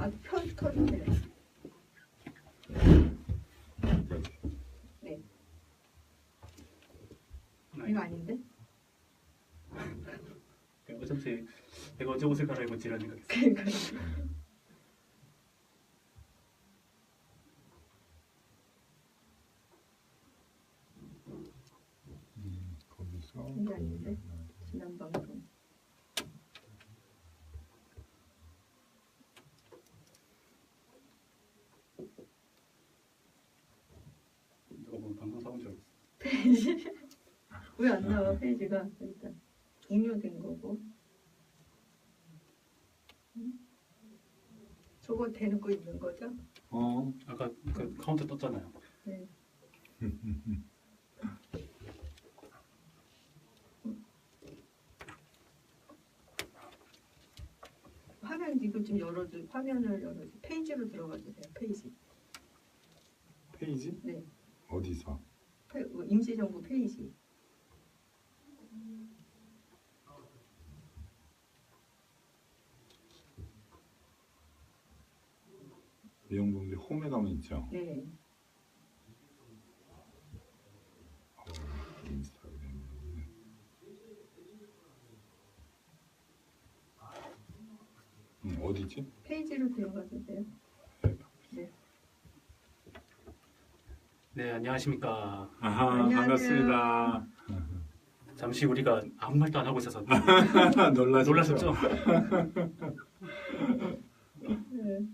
켜주세요. 네. 이거 아닌데? 어차피 내가 어제 옷을 갈아입고 지랄 생각했어. 그러니까. 거기서 이게 아닌데? 지난 방송. 누가 보면 방송 사온 줄 알았어. 페이지? 왜 안 나와 페이지가? 일단 종료된 거고. 저거 되는 거 있는 거죠? 아까 그 카운트 떴잖아요. 네. 화면 이거 좀 열어줘. 화면을 열어줘. 페이지로 들어가 주세요. 페이지. 페이지? 네. 어디서? 임시정부 페이지. 내용봉지 홈에 가면 있죠? 네. 인스타그램. 어디지? 페이지로 들어가 주세요. 네. 네, 안녕하십니까. 아하, 안녕하세요. 반갑습니다. 잠시 우리가 아무 말도 안 하고 있어서 놀라셨죠? 놀라셨죠? 네.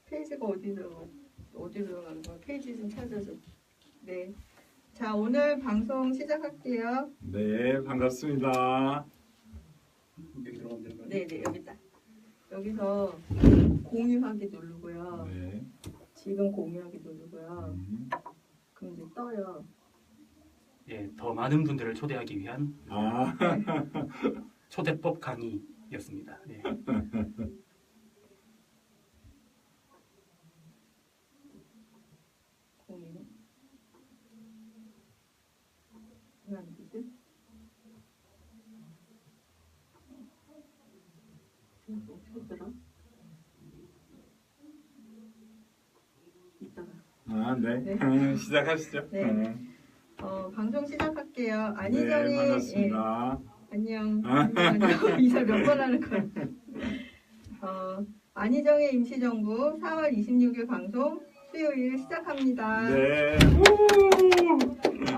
페이지가 어디로 가는 거야? 페이지 좀 찾아줘. 네. 자, 오늘 방송 시작할게요. 네, 반갑습니다. 여기 들어가면 되는 거예요? 네, 네, 여기다. 여기서 공유하기 누르고요. 네. 지금 공유하기 누르고요. 그럼 이제 떠요. 예, 더 많은 분들을 초대하기 위한 아, 초대법 강의였습니다. 예. 공유. 왜 안 되지? 어떻게 하더라? 이따가. 아, 네. 네. 시작하시죠. 네. 방송 시작할게요. 네, 안희정이 반갑습니다. 안녕. 안녕. 이사 몇 번 하는 거야? 안희정의 임시정부 4월 26일 방송 수요일 시작합니다. 네.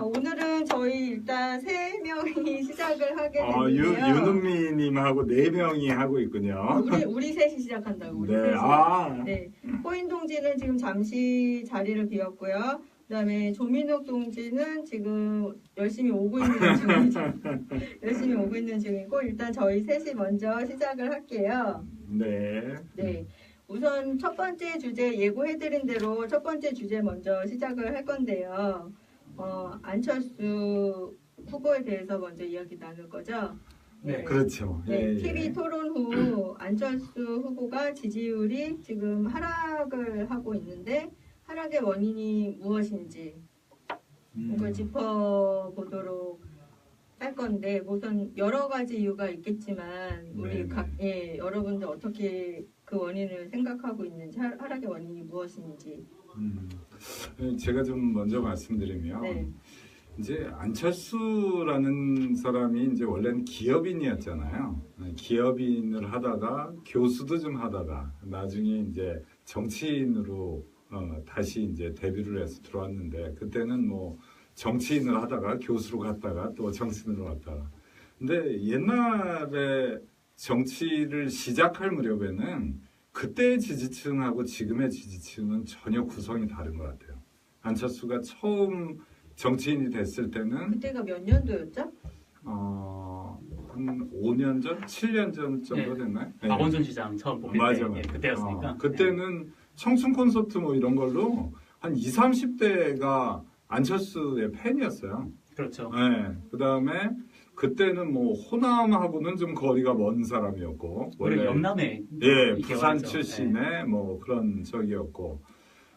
오늘은 저희 일단 3명이 시작을 하게 됐는데요. 윤은미님하고 4명이 하고 있군요. 우리 셋이 시작한다고. 우리 네. 셋이. 아, 네. 호인 동지는 지금 잠시 자리를 비웠고요. 그다음에 조민욱 동지는 지금 열심히 오고 있는 중이죠. 열심히 오고 있는 중이고 일단 저희 셋이 먼저 시작을 할게요. 네. 네. 우선 첫 번째 주제 예고해드린 대로 첫 번째 주제 먼저 시작을 할 건데요. 안철수 후보에 대해서 먼저 이야기 나눌 거죠. 네. 그렇죠. 네, 예, TV 예. 토론 후 안철수 후보가 지지율이 지금 하락을 하고 있는데 하락의 원인이 무엇인지 그걸 짚어보도록 할 건데 우선 여러 가지 이유가 있겠지만 우리 네네. 여러분들 어떻게 그 원인을 생각하고 있는지 하락의 원인이 무엇인지. 제가 좀 먼저 말씀드리면 네. 이제 안철수라는 사람이 이제 원래는 기업인이었잖아요. 기업인을 하다가 교수도 좀 하다가 나중에 이제 정치인으로 다시 이제 데뷔를 해서 들어왔는데 그때는 뭐 정치인을 하다가 교수로 갔다가 또 정치인으로 갔다가 근데 옛날에 정치를 시작할 무렵에는 그때의 지지층하고 지금의 지지층은 전혀 구성이 다른 것 같아요. 안철수가 처음 정치인이 됐을 때는 그때가 몇 년도였죠? 한 5년 전, 7년 전 정도 됐나요? 네. 박원순 시장 처음 뽑힐 맞아, 때 맞아. 예, 그때였으니까. 그때는 청춘 콘서트 뭐 이런 걸로 한 20, 30대가 안철수의 팬이었어요. 그렇죠. 네. 그다음에 그때는 뭐 호남하고는 좀 거리가 먼 사람이었고 원래 영남에 예, 부산 개발했죠. 출신의 뭐 그런 적이었고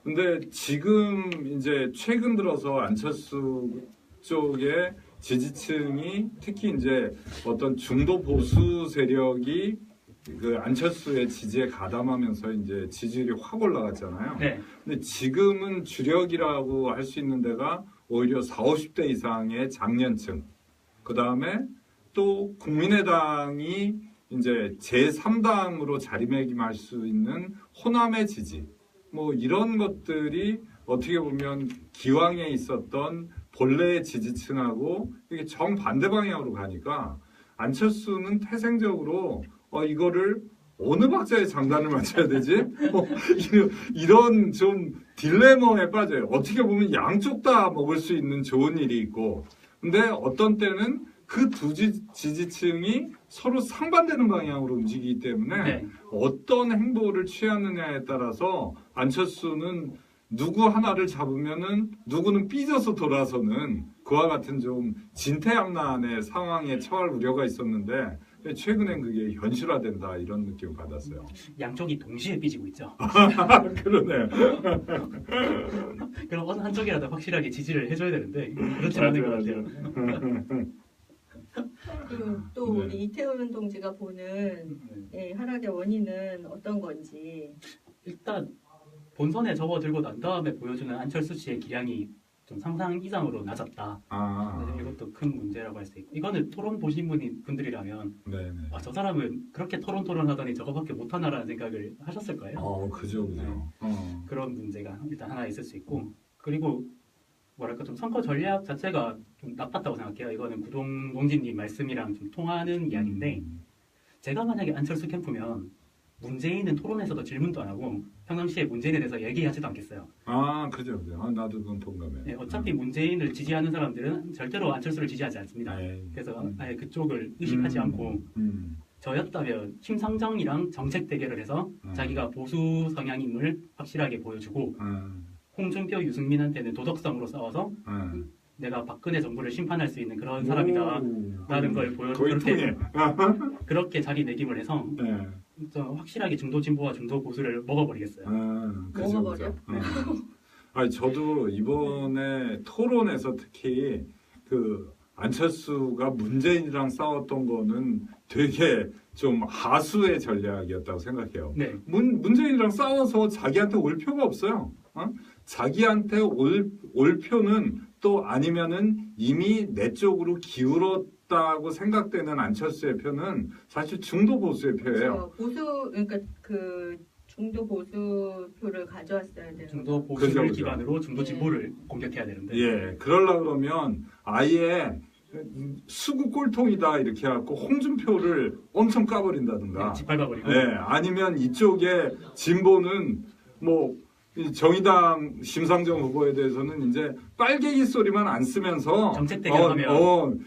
근데 지금 이제 최근 들어서 안철수 쪽의 지지층이 특히 이제 어떤 중도 보수 세력이 그 안철수의 지지에 가담하면서 이제 지지율이 확 올라갔잖아요. 네. 근데 지금은 주력이라고 할 수 있는 데가 오히려 40, 50대 이상의 장년층. 그 다음에 또 국민의당이 이제 제3당으로 자리매김할 수 있는 호남의 지지. 뭐 이런 것들이 어떻게 보면 기왕에 있었던 본래의 지지층하고 이게 정반대 방향으로 가니까 안철수는 태생적으로 이거를 어느 박자에 장단을 맞춰야 되지? 이런 좀 딜레마에 빠져요. 어떻게 보면 양쪽 다 먹을 수 있는 좋은 일이 있고, 근데 어떤 때는 그 두 지지층이 서로 상반되는 방향으로 움직이기 때문에 네. 어떤 행보를 취하느냐에 따라서 안철수는 누구 하나를 잡으면은 누구는 삐져서 돌아서는 그와 같은 좀 진퇴양난의 상황에 처할 우려가 있었는데 최근엔 그게 현실화된다 이런 느낌을 받았어요. 양쪽이 동시에 삐지고 있죠. 그러네. 그럼 어느 한쪽이라도 확실하게 지지를 해줘야 되는데 그렇지 않은 것 같아요. 그리고 또 네. 우리 이태원 동지가 보는 하락의 원인은 어떤 건지. 일단 본선에 접어들고 난 다음에 보여주는 안철수 씨의 기량이 좀 상상 이상으로 낮았다. 이것도 큰 문제라고 할 수 있고, 이거는 토론 보신 분들이라면 네네. 저 사람은 그렇게 토론하더니 저거밖에 못하나라는 생각을 하셨을 거예요. 그죠. 그런 문제가 일단 하나 있을 수 있고, 그리고 뭐랄까 좀 선거 전략 자체가 좀 나빴다고 생각해요. 이거는 구동농진님 말씀이랑 좀 통하는 이야기인데, 제가 만약에 안철수 캠프면 문재인은 토론에서도 질문도 안 하고 평상시에 문재인에 대해서 얘기하지도 않겠어요. 그죠. 나도 그건 동감해. 네, 어차피 문재인을 지지하는 사람들은 절대로 안철수를 지지하지 않습니다. 그래서 아예 그쪽을 의식하지 않고 저였다면 심상정이랑 정책 대결을 해서 자기가 보수 성향임을 확실하게 보여주고 홍준표, 유승민한테는 도덕성으로 싸워서 내가 박근혜 정부를 심판할 수 있는 그런 사람이다 라는 걸 보여주고 그렇게 자리매김을 해서 좀 확실하게 중도 진보와 중도 보수를 먹어버리겠어요. 먹어버려? 저도 이번에 토론에서 특히 그 안철수가 문재인이랑 싸웠던 거는 되게 좀 하수의 전략이었다고 생각해요. 네. 문재인이랑 싸워서 자기한테 올 표가 없어요. 자기한테 올 표는 또 아니면은 이미 내 쪽으로 기울었다고 생각되는 안철수의 표는 사실 중도 보수의 표예요. 그러니까 그 중도 보수표를 가져왔어야 되는. 중도 보수를 그죠. 기반으로 중도 진보를 공격해야 되는데. 그러려고 그러면 아예 수구 꼴통이다 이렇게 해갖고 홍준표를 엄청 까버린다든가. 짓밟아버리고. 아니면 이쪽에 진보는 뭐 정의당 심상정 후보에 대해서는 이제 빨갱이 소리만 안 쓰면서 정책 대결하면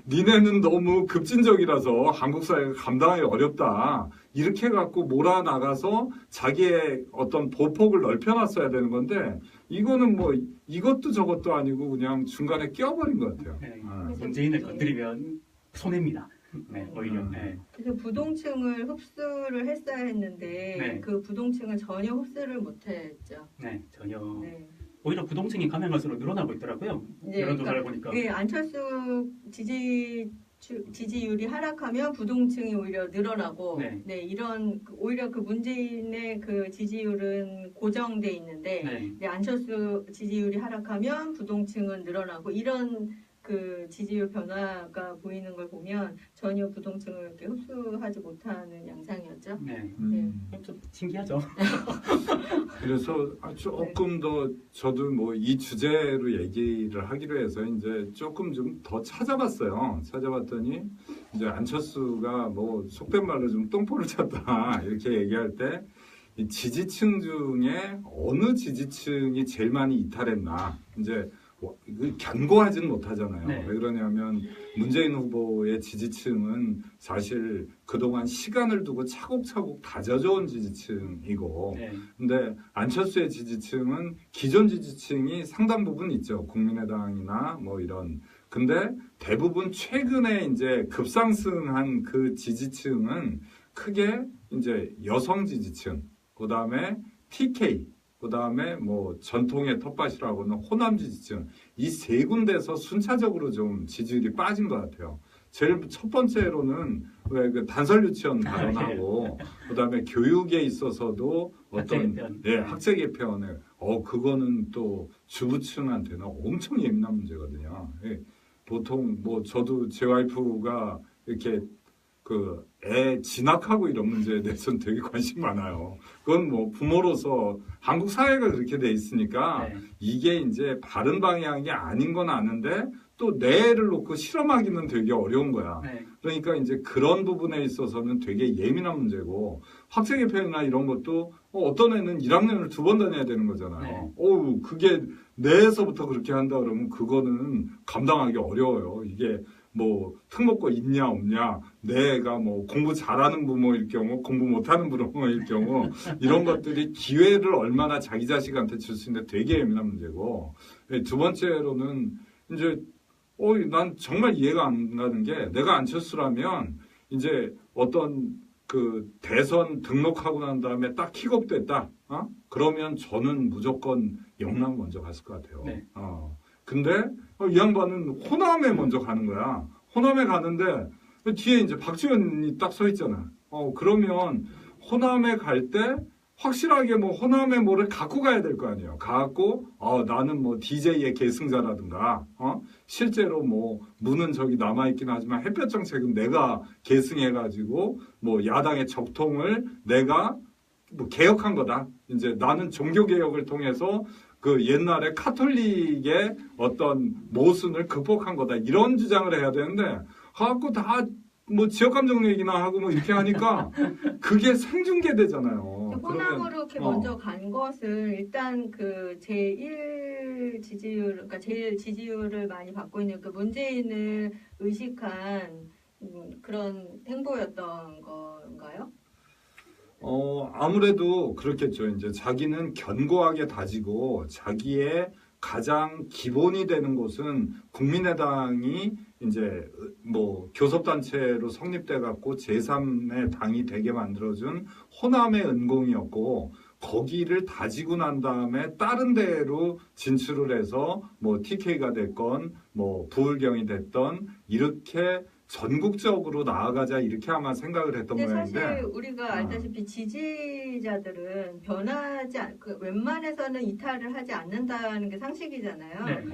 니네는 너무 급진적이라서 한국 사회가 감당하기 어렵다 이렇게 갖고 몰아나가서 자기의 어떤 보폭을 넓혀놨어야 되는 건데 이거는 뭐 이것도 저것도 아니고 그냥 중간에 끼어버린 것 같아요. 문재인을 건드리면 손해입니다. 오히려. 그래서 부동층을 흡수를 했어야 했는데 그 부동층은 전혀 흡수를 못했죠. 전혀. 오히려 부동층이 가면 갈수록 늘어나고 있더라고요. 여론조사를 보니까. 안철수 지지율이 하락하면 부동층이 오히려 늘어나고, 이런 오히려 그 문재인의 그 지지율은 고정돼 있는데, 안철수 지지율이 하락하면 부동층은 늘어나고 이런 그 지지율 변화가 보이는 걸 보면 전혀 부동층을 이렇게 흡수하지 못하는 양상이었죠. 좀 신기하죠. 그래서 조금 더 저도 뭐 이 주제로 얘기를 하기로 해서 이제 조금 좀 더 찾아봤어요. 찾아봤더니 이제 안철수가 뭐 속된 말로 좀 똥포를 쳤다 이렇게 얘기할 때 이 지지층 중에 어느 지지층이 제일 많이 이탈했나 이제 견고하지는 못하잖아요. 왜 그러냐면 문재인 후보의 지지층은 사실 그동안 시간을 두고 차곡차곡 다져져온 지지층이고 근데 안철수의 지지층은 기존 지지층이 상당 부분 있죠. 국민의당이나 뭐 이런. 근데 대부분 최근에 이제 급상승한 그 지지층은 크게 이제 여성 지지층, 그 다음에 TK, 그 다음에 뭐 전통의 텃밭이라고는 호남 지지층 이 세 군데서 순차적으로 좀 지지율이 빠진 것 같아요. 제일 첫 번째로는 왜 그 단설 유치원 발언하고 그다음에 교육에 있어서도 어떤 학제 개편에 그거는 또 주부층한테는 엄청 예민한 문제거든요. 예, 보통 뭐 저도 제 와이프가 이렇게 그 애 진학하고 이런 문제에 대해서는 되게 관심 많아요. 그건 뭐 부모로서 한국 사회가 그렇게 돼 있으니까 이게 이제 바른 방향이 아닌 건 아는데 또 내 애를 놓고 실험하기는 되게 어려운 거야. 그러니까 이제 그런 부분에 있어서는 되게 예민한 문제고 학생 개편이나 이런 것도 어떤 애는 1학년을 2번 다녀야 되는 거잖아요. 그게 내에서부터 그렇게 한다 그러면 그거는 감당하기 어려워요. 이게 뭐 특목고 있냐 없냐, 내 애가 뭐 공부 잘하는 부모일 경우, 공부 못하는 부모일 경우 이런 것들이 기회를 얼마나 자기 자식한테 줄 수 있는데 되게 예민한 문제고, 두 번째로는 이제 난 정말 이해가 안 가는 게, 내가 안철수라면 이제 어떤 그 대선 등록하고 난 다음에 딱 킥업됐다, 그러면 저는 무조건 영남 먼저 갔을 것 같아요. 근데 이 양반은 호남에 먼저 가는 거야. 호남에 가는데 뒤에 이제 박지원이 딱 서 있잖아. 그러면 호남에 갈 때 확실하게 뭐 호남에 뭐를 갖고 가야 될 거 아니에요. 갖고 나는 뭐 DJ의 계승자라든가 실제로 뭐 무는 저기 남아있긴 하지만 햇볕 정책은 내가 계승해가지고 뭐 야당의 적통을 내가 뭐 개혁한 거다. 이제 나는 종교 개혁을 통해서 그 옛날에 카톨릭의 어떤 모순을 극복한 거다. 이런 주장을 해야 되는데 갖고 다 뭐 지역감정 얘기나 하고 뭐 이렇게 하니까 그게 생중계되잖아요. 호남으로 이렇게 먼저 간 것을 일단 그 제1 지지율, 그러니까 제일 지지율을 많이 받고 있는 그 문재인을 의식한 그런 행보였던 건가요? 아무래도 그렇겠죠. 이제 자기는 견고하게 다지고 자기의 가장 기본이 되는 곳은 국민의당이 이제 뭐 교섭단체로 성립돼 갖고 제3의 당이 되게 만들어준 호남의 은공이었고, 거기를 다지고 난 다음에 다른 데로 진출을 해서 뭐 TK가 됐건 뭐 부울경이 됐던 이렇게 전국적으로 나아가자 이렇게 아마 생각을 했던 모양인데, 사실 우리가 알다시피 지지자들은 변하지 웬만해서는 이탈을 하지 않는다는 게 상식이잖아요.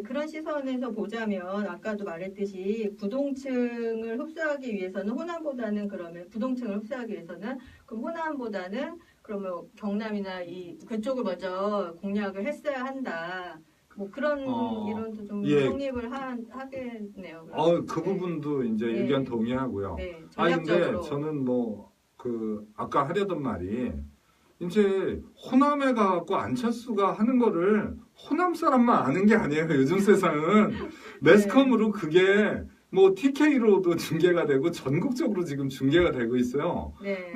그런 시선에서 보자면 아까도 말했듯이 부동층을 흡수하기 위해서는 호남보다는, 그러면 부동층을 흡수하기 위해서는 그럼 호남보다는 그러면 경남이나 그쪽을 먼저 공략을 했어야 한다. 뭐 그런 이론도 좀 성립을 하겠네요. 그 부분도 이제 의견 동의하고요. 근데 저는 뭐 그 아까 하려던 말이, 이제 호남에 가갖고 안철수가 하는 거를 호남 사람만 아는 게 아니에요. 요즘 세상은 매스컴으로 그게 뭐 TK로도 중계가 되고 전국적으로 지금 중계가 되고 있어요.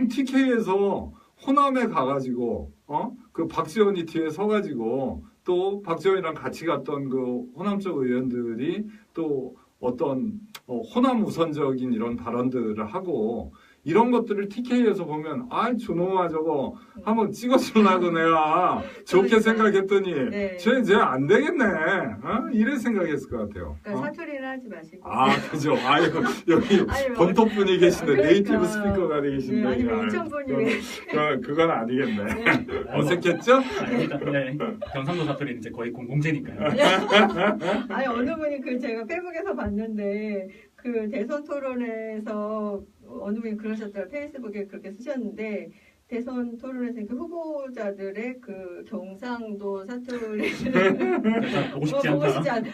TK에서 호남에 가가지고 그 박지원이 뒤에 서가지고 또 박지원이랑 같이 갔던 그 호남 쪽 의원들이 또 어떤 호남 우선적인 이런 발언들을 하고, 이런 것들을 TK에서 보면 저놈아 저거 한번 찍어주려고 내가 좋게 생각했더니 쟤 안 되겠네. 이래 생각했을 것 같아요. 그러니까 사투리를 하지 마시고. 그죠. 여기 본토분이 계신데 네이티브 스피커가 계신데. 아니면 인천분이. 그건 아니겠네. 어색했죠? 경상도 사투리는 이제 거의 공공재니까요. 어느 분이 제가 페이북에서 봤는데, 그 대선 토론에서 어느 분이 그러셨더라고요. 페이스북에 그렇게 쓰셨는데, 대선 토론에서 그 후보자들의 그 경상도 사투리를 보고 싶지 않다.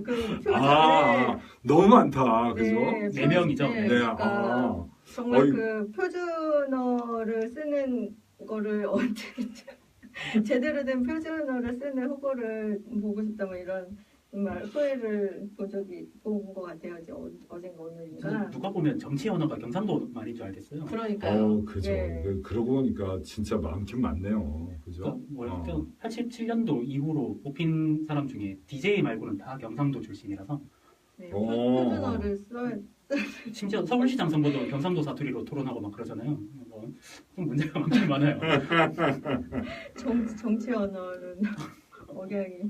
그 표준에 너무 많다. 그죠? 4명이죠. 그러니까 정말 그 표준어를 쓰는 거를 어떻게 제대로 된 표준어를 쓰는 후보를 보고 싶다, 뭐 이런 정말 소회를 본 것 같아요. 어젠가 오늘인가. 누가 보면 정치 언어가 경상도 말인 줄 알겠어요. 그러니까요. 그죠. 그러고 보니까 진짜 많긴 많네요. 그죠? 87년도 이후로 뽑힌 사람 중에 DJ 말고는 다 경상도 출신이라서. 표준어를 써야. 심지어 서울시장 선거도 경상도 사투리로 토론하고 막 그러잖아요. 좀 문제가 많긴 많아요. 정치 언어는 억양이.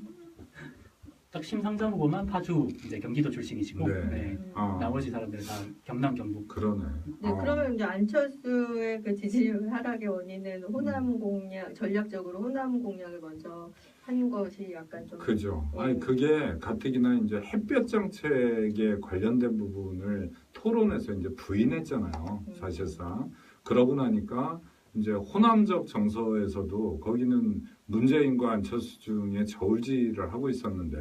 딱 심상정 후보만 파주 이제 경기도 출신이시고 네. 네. 아, 나머지 사람들 다 경남 경북. 그러네. 네, 그러면 이제 안철수의 그 지지율 하락의 원인은 호남 공략, 전략적으로 호남 공략을 먼저 한 것이 약간 좀. 그죠. 아니 그게 가뜩이나 이제 햇볕 정책에 관련된 부분을 토론에서 이제 부인했잖아요. 사실상 그러고 나니까 이제 호남적 정서에서도 거기는 문재인과 안철수 중에 저울질을 하고 있었는데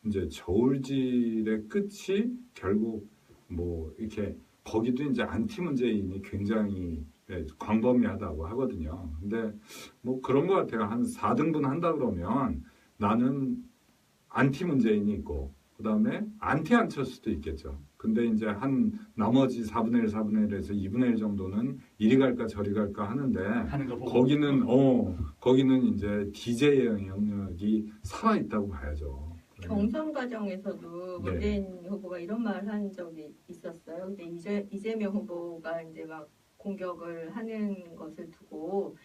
이제 저울질의 끝이 결국 뭐 이렇게 거기도 이제 안티 문재인이 굉장히 광범위하다고 하거든요. 근데 뭐 그런 것 같아요. 한 4등분 한다 그러면 나는 안티 문재인이 있고 그다음에 안티 안철수도 있겠죠. 근데 이제 한 나머지 4분의 1, 4분의 1에서 2분의 1 정도는 이리 갈까 저리 갈까 하는데 하는 거 보고 거기는 이제 DJ의 영향력이 살아 있다고 봐야죠. 경선 과정에서도 네. 문재인 후보가 이런 말을 한 적이 있었어요. 근데 이재명 후보가 이제 막 공격을 하는 것을 두고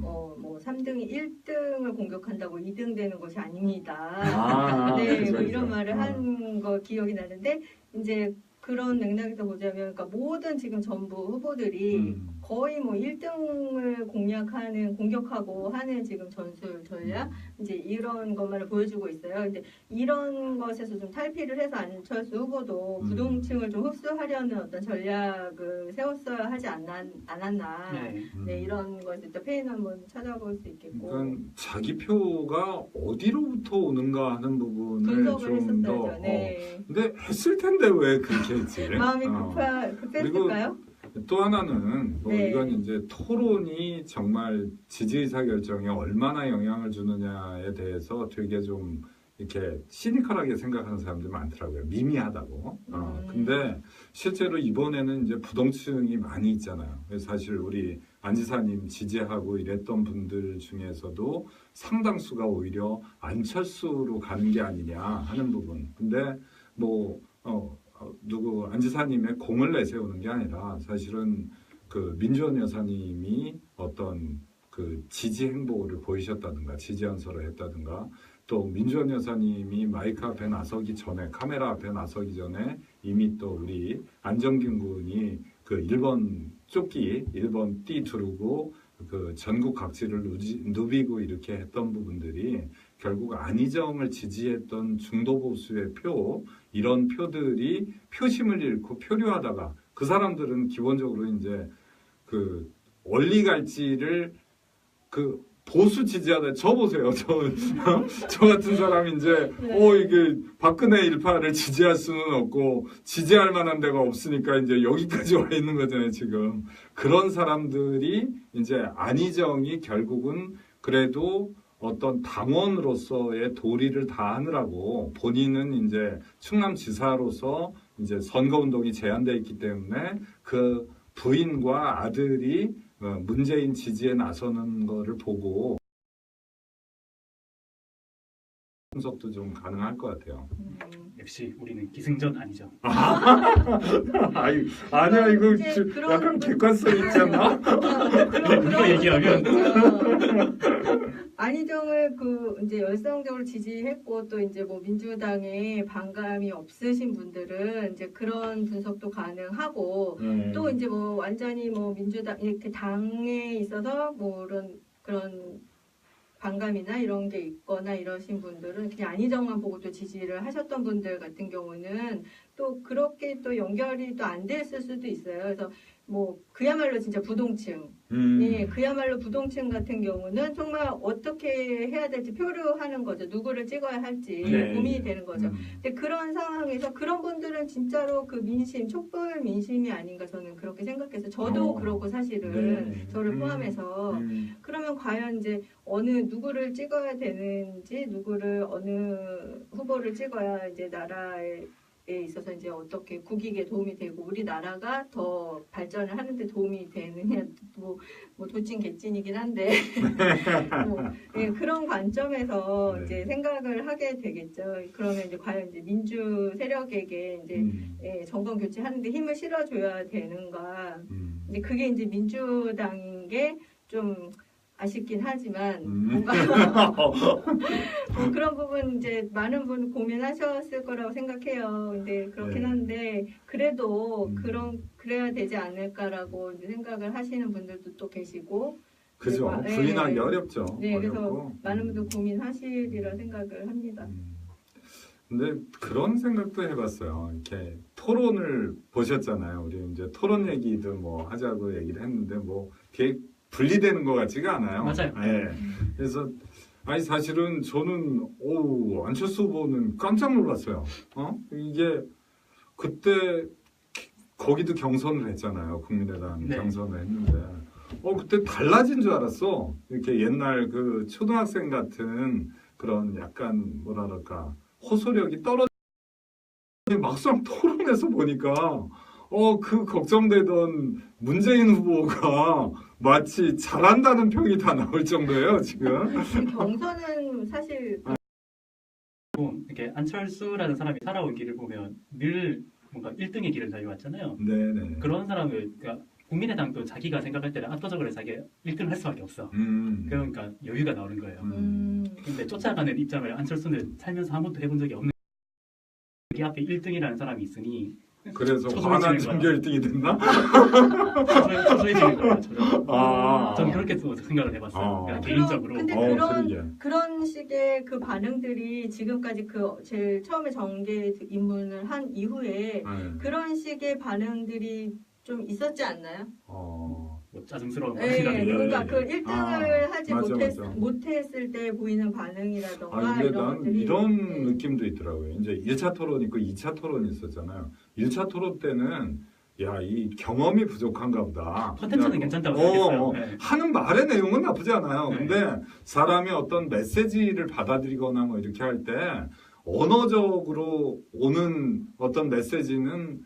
뭐 3등이 1등을 공격한다고 2등 되는 것이 아닙니다. 네, 그죠, 뭐 그죠. 이런 말을 한 거 기억이 나는데 이제 그런 맥락에서 보자면 그러니까 모든 지금 전부 후보들이 거의 뭐 1등을 공격하고 하는 지금 전술 전략 이제 이런 것만을 보여주고 있어요. 근데 이런 것에서 좀 탈피를 해서 안철수 후보도 부동층을 좀 흡수하려는 어떤 전략을 세웠어야 하지 않았나. 네, 이런 것을 또 페인 한번 찾아볼 수 있겠고. 그러니까 자기 표가 어디로부터 오는가 하는 부분을 분석을 좀 더. 했었어야죠. 네. 근데 했을 텐데 왜 그렇게 했지? 마음이 급했을까요? 또 하나는 뭐 네. 이건 이제 토론이 정말 지지의사 결정에 얼마나 영향을 주느냐에 대해서 되게 좀 이렇게 시니컬하게 생각하는 사람들이 많더라고요. 미미하다고. 근데 실제로 이번에는 이제 부동층이 많이 있잖아요. 그래서 사실 우리 안 지사님 지지하고 이랬던 분들 중에서도 상당수가 오히려 안철수로 가는 게 아니냐 하는 부분. 근데 뭐 누구 안 지사님의 공을 내세우는 게 아니라 사실은 그 민주원 여사님이 어떤 그 지지 행보를 보이셨다든가 지지 연설을 했다든가 또 민주원 여사님이 마이크 앞에 나서기 전에 카메라 앞에 나서기 전에 이미 또 우리 안정균 군이 그 1번 조끼 1번 띠 두르고 그 전국 각지를 누비고 이렇게 했던 부분들이 결국 안희정을 지지했던 중도 보수의 표 이런 표들이 표심을 잃고 표류하다가 그 사람들은 기본적으로 이제 그 원리갈지를 그 보수 지지하다 저 보세요. 저 같은 사람이 이제 이게 박근혜 일파를 지지할 수는 없고 지지할 만한 데가 없으니까 이제 여기까지 와 있는 거잖아요, 지금. 그런 사람들이 이제 안희정이 결국은 그래도 어떤 당원으로서의 도리를 다하느라고 본인은 이제 충남지사로서 이제 선거운동이 제한되어 있기 때문에 그 부인과 아들이 문재인 지지에 나서는 거를 보고 분석도 좀 가능할 것 같아요. 역시 우리는 기승전 아니죠. 아니야 이거 이제 약간 객관성 있지 않나? 우리가 얘기하면 안희정을 그 이제 열성적으로 지지했고 또 이제 뭐 민주당에 반감이 없으신 분들은 이제 그런 분석도 가능하고 또 이제 뭐 완전히 뭐 민주당 이렇게 당에 있어서 뭐 그런 반감이나 이런 게 있거나 이러신 분들은 그냥 안희정만 보고 또 지지를 하셨던 분들 같은 경우는 또 그렇게 또 연결이 또 안 됐을 수도 있어요. 그래서 뭐 그야말로 진짜 부동층, 예, 그야말로 부동층 같은 경우는 정말 어떻게 해야 될지 표류하는 거죠. 누구를 찍어야 할지 고민이 되는 거죠. 근데 그런 상황에서 그런 분들은 진짜로 그 민심, 촛불 민심이 아닌가 저는 그렇게 생각해서 저도 그렇고 사실은 저를 포함해서 그러면 과연 이제 누구를 찍어야 되는지 누구를 어느 후보를 찍어야 이제 나라에 있어서 이제 어떻게 국익에 도움이 되고 우리나라가 더 발전을 하는데 도움이 되느냐 뭐 도찐 개찐이긴 한데 예, 그런 관점에서 이제 생각을 하게 되겠죠. 그러면 이제 과연 이제 민주 세력에게 이제 예, 정권 교체하는데 힘을 실어줘야 되는가? 이제 그게 이제 민주당인 게 좀 아쉽긴 하지만 뭔가 뭐 그런 부분 이제 많은 분 고민하셨을 거라고 생각해요. 근데 그렇긴 네. 한데 그래도 그래야 되지 않을까라고 이제 생각을 하시는 분들도 또 계시고 그죠. 네, 부인하기 네. 어렵죠. 네, 그래서 어렵고. 많은 분들 고민하시리라 생각을 합니다. 근데 그런 생각도 해봤어요. 이렇게 토론을 보셨잖아요. 우리 이제 토론 얘기도 뭐 하자고 얘기를 했는데 뭐 되게 분리되는 것 같지가 않아요. 맞아요. 예. 그래서 아니 사실은 저는 안철수 후보는 깜짝 놀랐어요. 이게 그때 거기도 경선을 했잖아요. 국민의당 네. 경선을 했는데 그때 달라진 줄 알았어. 이렇게 옛날 그 초등학생 같은 그런 약간 뭐랄까 호소력이 떨어지는데 막상 토론에서 보니까 그 걱정되던 문재인 후보가 마치 잘한다는 평이 다 나올 정도예요 지금. 경선은 사실 이렇게 안철수라는 사람이 살아온 길을 보면 늘 뭔가 1등의 길을 달려왔잖아요. 네네. 그런 사람을 그러니까 국민의당도 자기가 생각할 때는 압도적으로 자기가 1등을 할 수밖에 없어. 그러니까 여유가 나오는 거예요. 근데 쫓아가는 입장을 안철수는 살면서 한 번도 해본 적이 없는 여기 앞에 1등이라는 사람이 있으니 그래서 초조해지는 화난 거야. 전교 1등이 됐나? 초조해지는 거예요. 저는. 아. 저는 그렇게 또 생각을 해봤어요. 그냥 개인적으로. 근데 그러게. 그런 식의 그 반응들이 지금까지 그 제일 처음에 정계 입문을 한 이후에 그런 식의 반응들이 좀 있었지 않나요? 뭐 짜증스러운 네, 것이라든가. 뭔가 그 1등을 하지 맞아. 못했을 때 보이는 반응이라던가 근데 이런 난 것들이 이런 네. 느낌도 있더라고요. 이제 1차 토론 있고 2차 토론이 있었잖아요. 1차 토론 때는 이 경험이 부족한가 보다. 컨텐츠는 괜찮다고 생각했어요. 네. 하는 말의 내용은 나쁘지 않아요. 네. 근데 사람이 어떤 메시지를 받아들이거나 뭐 이렇게 할 때 언어적으로 오는 어떤 메시지는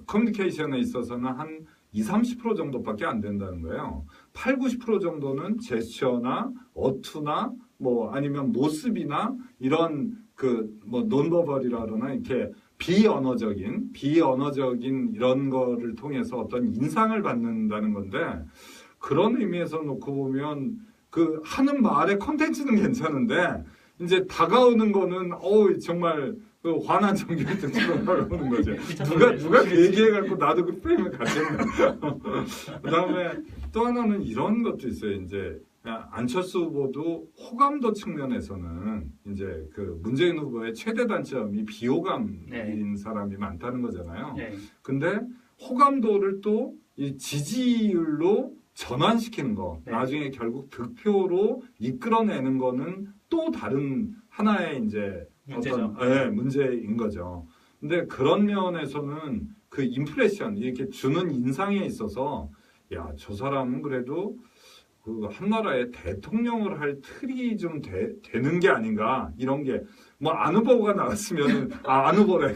커뮤니케이션에 있어서는 한 20-30% 정도밖에 안 된다는 거예요. 80-90% 정도는 제스처나 어투나 뭐 아니면 모습이나 이런 그 뭐 논버벌이라 그러나 이렇게 비언어적인 이런 거를 통해서 어떤 인상을 받는다는 건데 그런 의미에서 놓고 보면 그 하는 말의 컨텐츠는 괜찮은데 이제 다가오는 거는 정말 그 화난 정결등처럼 다가오는 거죠. 누가 그 얘기해갖고 나도 그 프레임을 갖겠네. 그다음에 또 하나는 이런 것도 있어요. 이제 안철수 후보도 호감도 측면에서는 이제 그 문재인 후보의 최대 단점이 비호감인 네. 사람이 많다는 거잖아요. 네. 근데 호감도를 또 이 지지율로 전환시키는 거, 네. 나중에 결국 득표로 이끌어내는 거는 또 다른 하나의 이제 문제죠. 문제인 거죠. 근데 그런 면에서는 그 임프레션 이렇게 주는 인상에 있어서 저 사람은 그래도 그 한나라의 대통령을 할 틀이 좀 되는 게 아닌가 이런 게 뭐 안 후보가 나갔으면은 안 후보래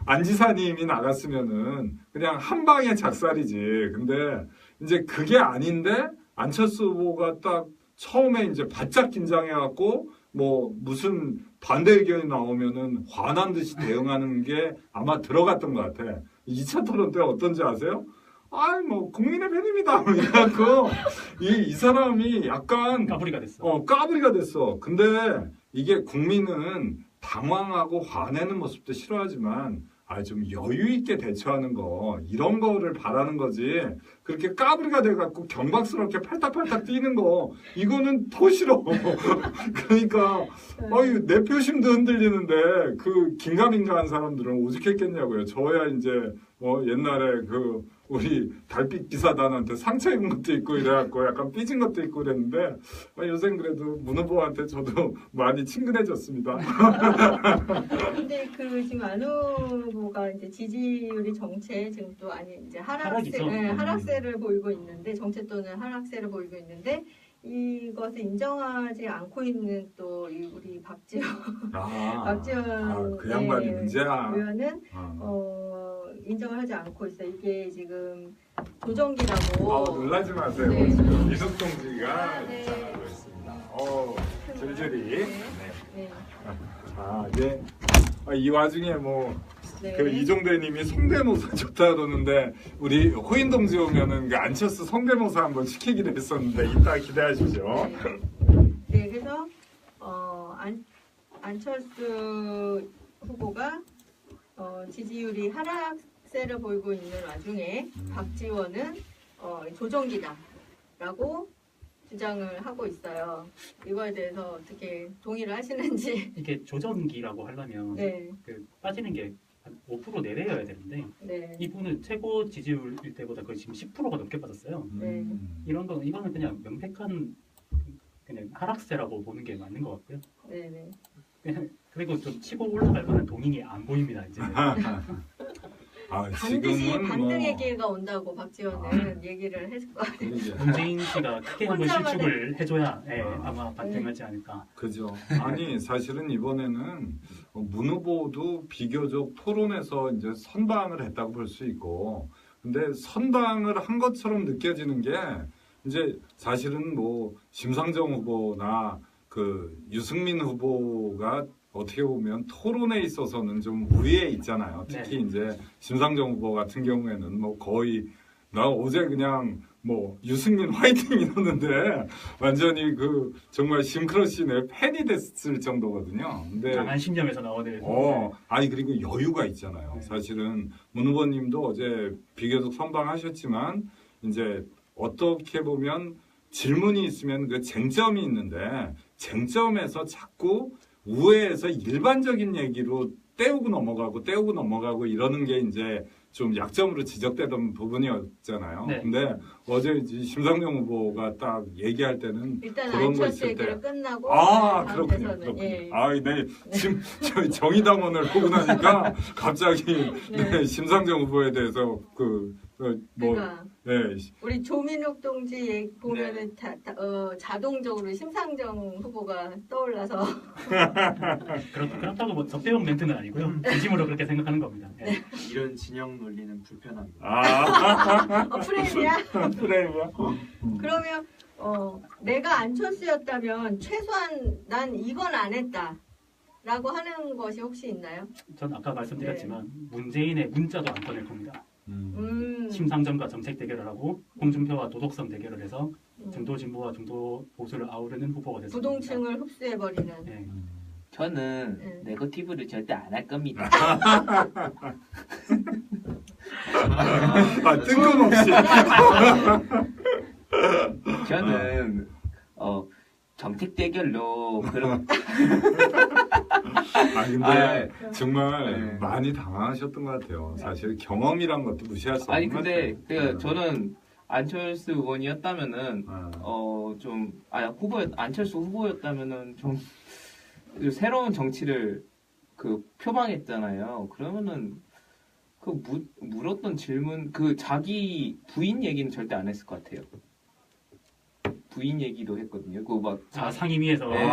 안 지사님이 나갔으면은 그냥 한 방에 작살이지. 근데 이제 그게 아닌데 안철수 후보가 딱 처음에 이제 바짝 긴장해갖고 뭐 무슨 반대 의견이 나오면은 화난 듯이 대응하는 게 아마 들어갔던 것 같아. 2차 토론 때 어떤지 아세요? 뭐 국민의 팬입니다. 그래갖고 이 사람이 약간 까불이가 됐어. 까불이가 됐어. 근데 이게 국민은 당황하고 화내는 모습도 싫어하지만 좀 여유 있게 대처하는 거 이런 거를 바라는 거지. 그렇게 까불이가 돼갖고 경박스럽게 팔딱팔딱 뛰는 거 이거는 더 싫어. 그러니까 내 표심도 흔들리는데 그 긴가민가한 사람들은 오죽했겠냐고요. 저야 이제 옛날에 그 우리 달빛 기사단한테 상처 입은 것도 있고 이래갖고 약간 삐진 것도 있고 그랬는데 요새 그래도 문 후보한테 저도 많이 친근해졌습니다. 근데 그 지금 안 후보가 이제 지지율이 정체 지금 또 이제 하락세를 보이고 있는데 정체 또는 하락세를 보이고 있는데 이것을 인정하지 않고 있는 또 우리 박지원 그 양반이 문제야. 의원은 인정을 하지 않고 있어요. 이게 지금 조정기라고. 놀라지 마세요. 네. 지금 민석 동지가 네. 입장하고 있습니다. 줄줄이. 네. 이 와중에 뭐 네. 그 이종대님이 성대모사 좋다 그러는데 우리 호인 동지 오면은 그 안철수 성대모사 한번 시키기로 했었는데 이따 기대하십시오. 네, 그래서 안철수 후보가 지지율이 하락세를 보이고 있는 와중에 박지원은 조정기다라고 주장을 하고 있어요. 이거에 대해서 어떻게 동의를 하시는지. 이게 조정기라고 하려면 네, 그 빠지는 게 한 5% 내외여야 되는데 네, 이분은 최고 지지율일 때보다 거의 지금 10%가 넘게 빠졌어요. 네. 이거는 그냥 명백한 그냥 하락세라고 보는 게 맞는 것 같고요. 네, 네. 그리고 좀 치고 올라갈 만한 동인이 안 보입니다. 이제 반드시 지금은 반등의 기회가 온다고 박지원은 얘기를 했을 것 같아요. 문재인 씨가 크게 한번 혼자만의- 실축을 해줘야 아마 반등하지 않을까. 그죠. 아니 사실은 이번에는 문 후보도 비교적 토론에서 이제 선방을 했다고 볼 수 있고, 근데 선방을 한 것처럼 느껴지는 게 이제 사실은 뭐 심상정 후보나 그 유승민 후보가 어떻게 보면 토론에 있어서는 좀 우위에 있잖아요. 특히 이제 심상정 후보 같은 경우에는 뭐 거의 나 어제 그냥 뭐 유승민 화이팅 이러는데 완전히 그 정말 심크러쉬의 팬이 됐을 정도거든요. 근데 강한 신념에서 나오는. 아니 그리고 여유가 있잖아요. 네. 사실은 문 후보님도 어제 비교적 선방하셨지만 이제 어떻게 보면 질문이 있으면 그 쟁점이 있는데 쟁점에서 자꾸 우회해서 일반적인 얘기로 떼우고 넘어가고 이러는 게 이제 좀 약점으로 지적되던 부분이었잖아요. 네. 근데 어제 이제 심상정 후보가 딱 얘기할 때는 일단 그런 거 안철수 있을 때 얘기를 끝나고 아 다음 그렇군요. 대선은, 그렇군요. 예. 네. 지금 저희 정의당원을 보고 나니까 갑자기 네. 심상정 후보에 대해서 그러니까 네. 우리 조민욱 동지 보면은 자동적으로 심상정 후보가 떠올라서 그렇다고 뭐 적대용 멘트는 아니고요. 진심으로 그렇게 생각하는 겁니다. 예. 이런 진영 논리는 불편합니다. 프레임이야. 프레임이야. 그러면 내가 안철수였다면 최소한 난 이건 안 했다라고 하는 것이 혹시 있나요? 전 아까 말씀드렸지만 문재인의 문자도 안 꺼낼 겁니다. 음. 심상정과 정책 대결을 하고 홍준표와 도덕성 대결을 해서 중도 진보와 중도 보수를 아우르는 후보가 됐습니다. 부동층을 흡수해버리는. 네. 저는 네. 네거티브를 절대 안 할 겁니다. 뜬금없이. 저는 정책 대결로 그런 근데 정말 네. 많이 당황하셨던 것 같아요. 사실 경험이란 것도 무시할 수 없는 아니 것 근데 같아요. 그 저는 안철수 의원이었다면은 안철수 후보였다면은 좀 새로운 정치를 그 표방했잖아요. 그러면은 그 물었던 질문 그 자기 부인 얘기는 절대 안 했을 것 같아요. 부인 얘기도 했거든요. 상임위에서 네.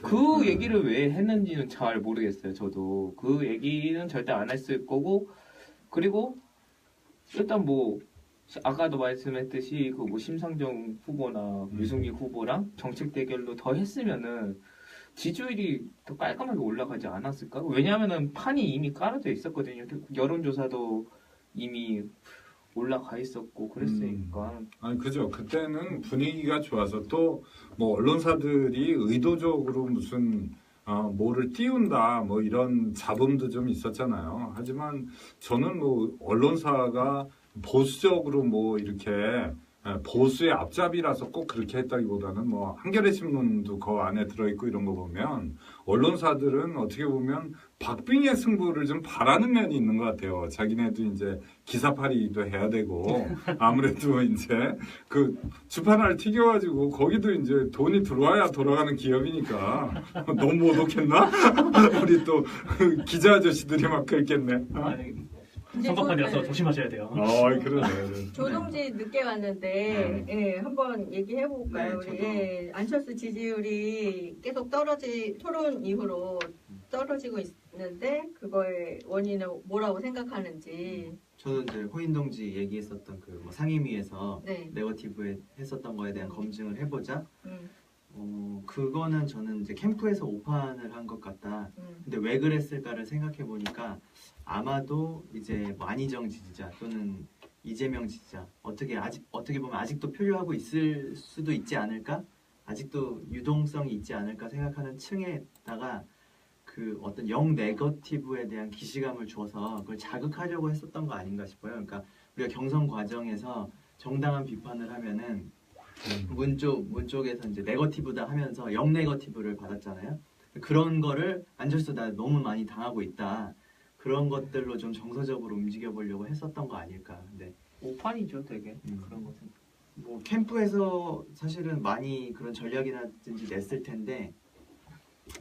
그 네. 얘기를 왜 했는지는 잘 모르겠어요. 저도 그 얘기는 절대 안 했을 거고, 그리고 일단 뭐 아까도 말씀했듯이 그 뭐 심상정 후보나 유승민 후보랑 정책 대결로 더 했으면은 지지율이 더 깔끔하게 올라가지 않았을까? 왜냐하면은 판이 이미 깔아져 있었거든요. 여론조사도 이미 올라가 있었고 그랬으니까. 아니 그죠. 그때는 분위기가 좋아서 또 뭐 언론사들이 의도적으로 무슨 뭐를 띄운다 뭐 이런 잡음도 좀 있었잖아요. 하지만 저는 뭐 언론사가 보수적으로 뭐 이렇게 보수의 앞잡이라서 꼭 그렇게 했다기보다는 뭐 한겨레 신문도 그 안에 들어있고 이런 거 보면 언론사들은 어떻게 보면 박빙의 승부를 좀 바라는 면이 있는 것 같아요. 자기네도 이제 기사팔이도 해야 되고 아무래도 이제 그 주판을 튀겨가지고 거기도 이제 돈이 들어와야 돌아가는 기업이니까 너무 모독했나? 우리 또 기자 아저씨들이 막 그랬겠네. 선거판이라서 조심하셔야 돼요. 그러네. 조동지 늦게 왔는데 한번 얘기해 볼까요? 네, 우리 안철수 지지율이 계속 토론 이후로 떨어지고 있는데 그거의 원인은 뭐라고 생각하는지. 저는 이제 호인 동지 얘기했었던 그 뭐 상임위에서 네. 네거티브에 했었던 거에 대한 검증을 해보자. 음, 그거는 저는 이제 캠프에서 오판을 한 것 같다. 근데 왜 그랬을까를 생각해 보니까 아마도 이제 뭐 안희정 지지자 또는 이재명 지지자 어떻게 보면 아직도 표류하고 있을 수도 있지 않을까? 아직도 유동성이 있지 않을까 생각하는 층에다가 그 어떤 영 네거티브에 대한 기시감을 줘서 그걸 자극하려고 했었던 거 아닌가 싶어요. 그러니까 우리가 경선 과정에서 정당한 비판을 하면은 문 쪽에서 이제 네거티브다 하면서 영 네거티브를 받았잖아요. 그런 거를 안철수 나 너무 많이 당하고 있다. 그런 것들로 좀 정서적으로 움직여 보려고 했었던 거 아닐까. 근데 오판이죠, 되게 그런 것은. 뭐 캠프에서 사실은 많이 그런 전략이라든지 냈을 텐데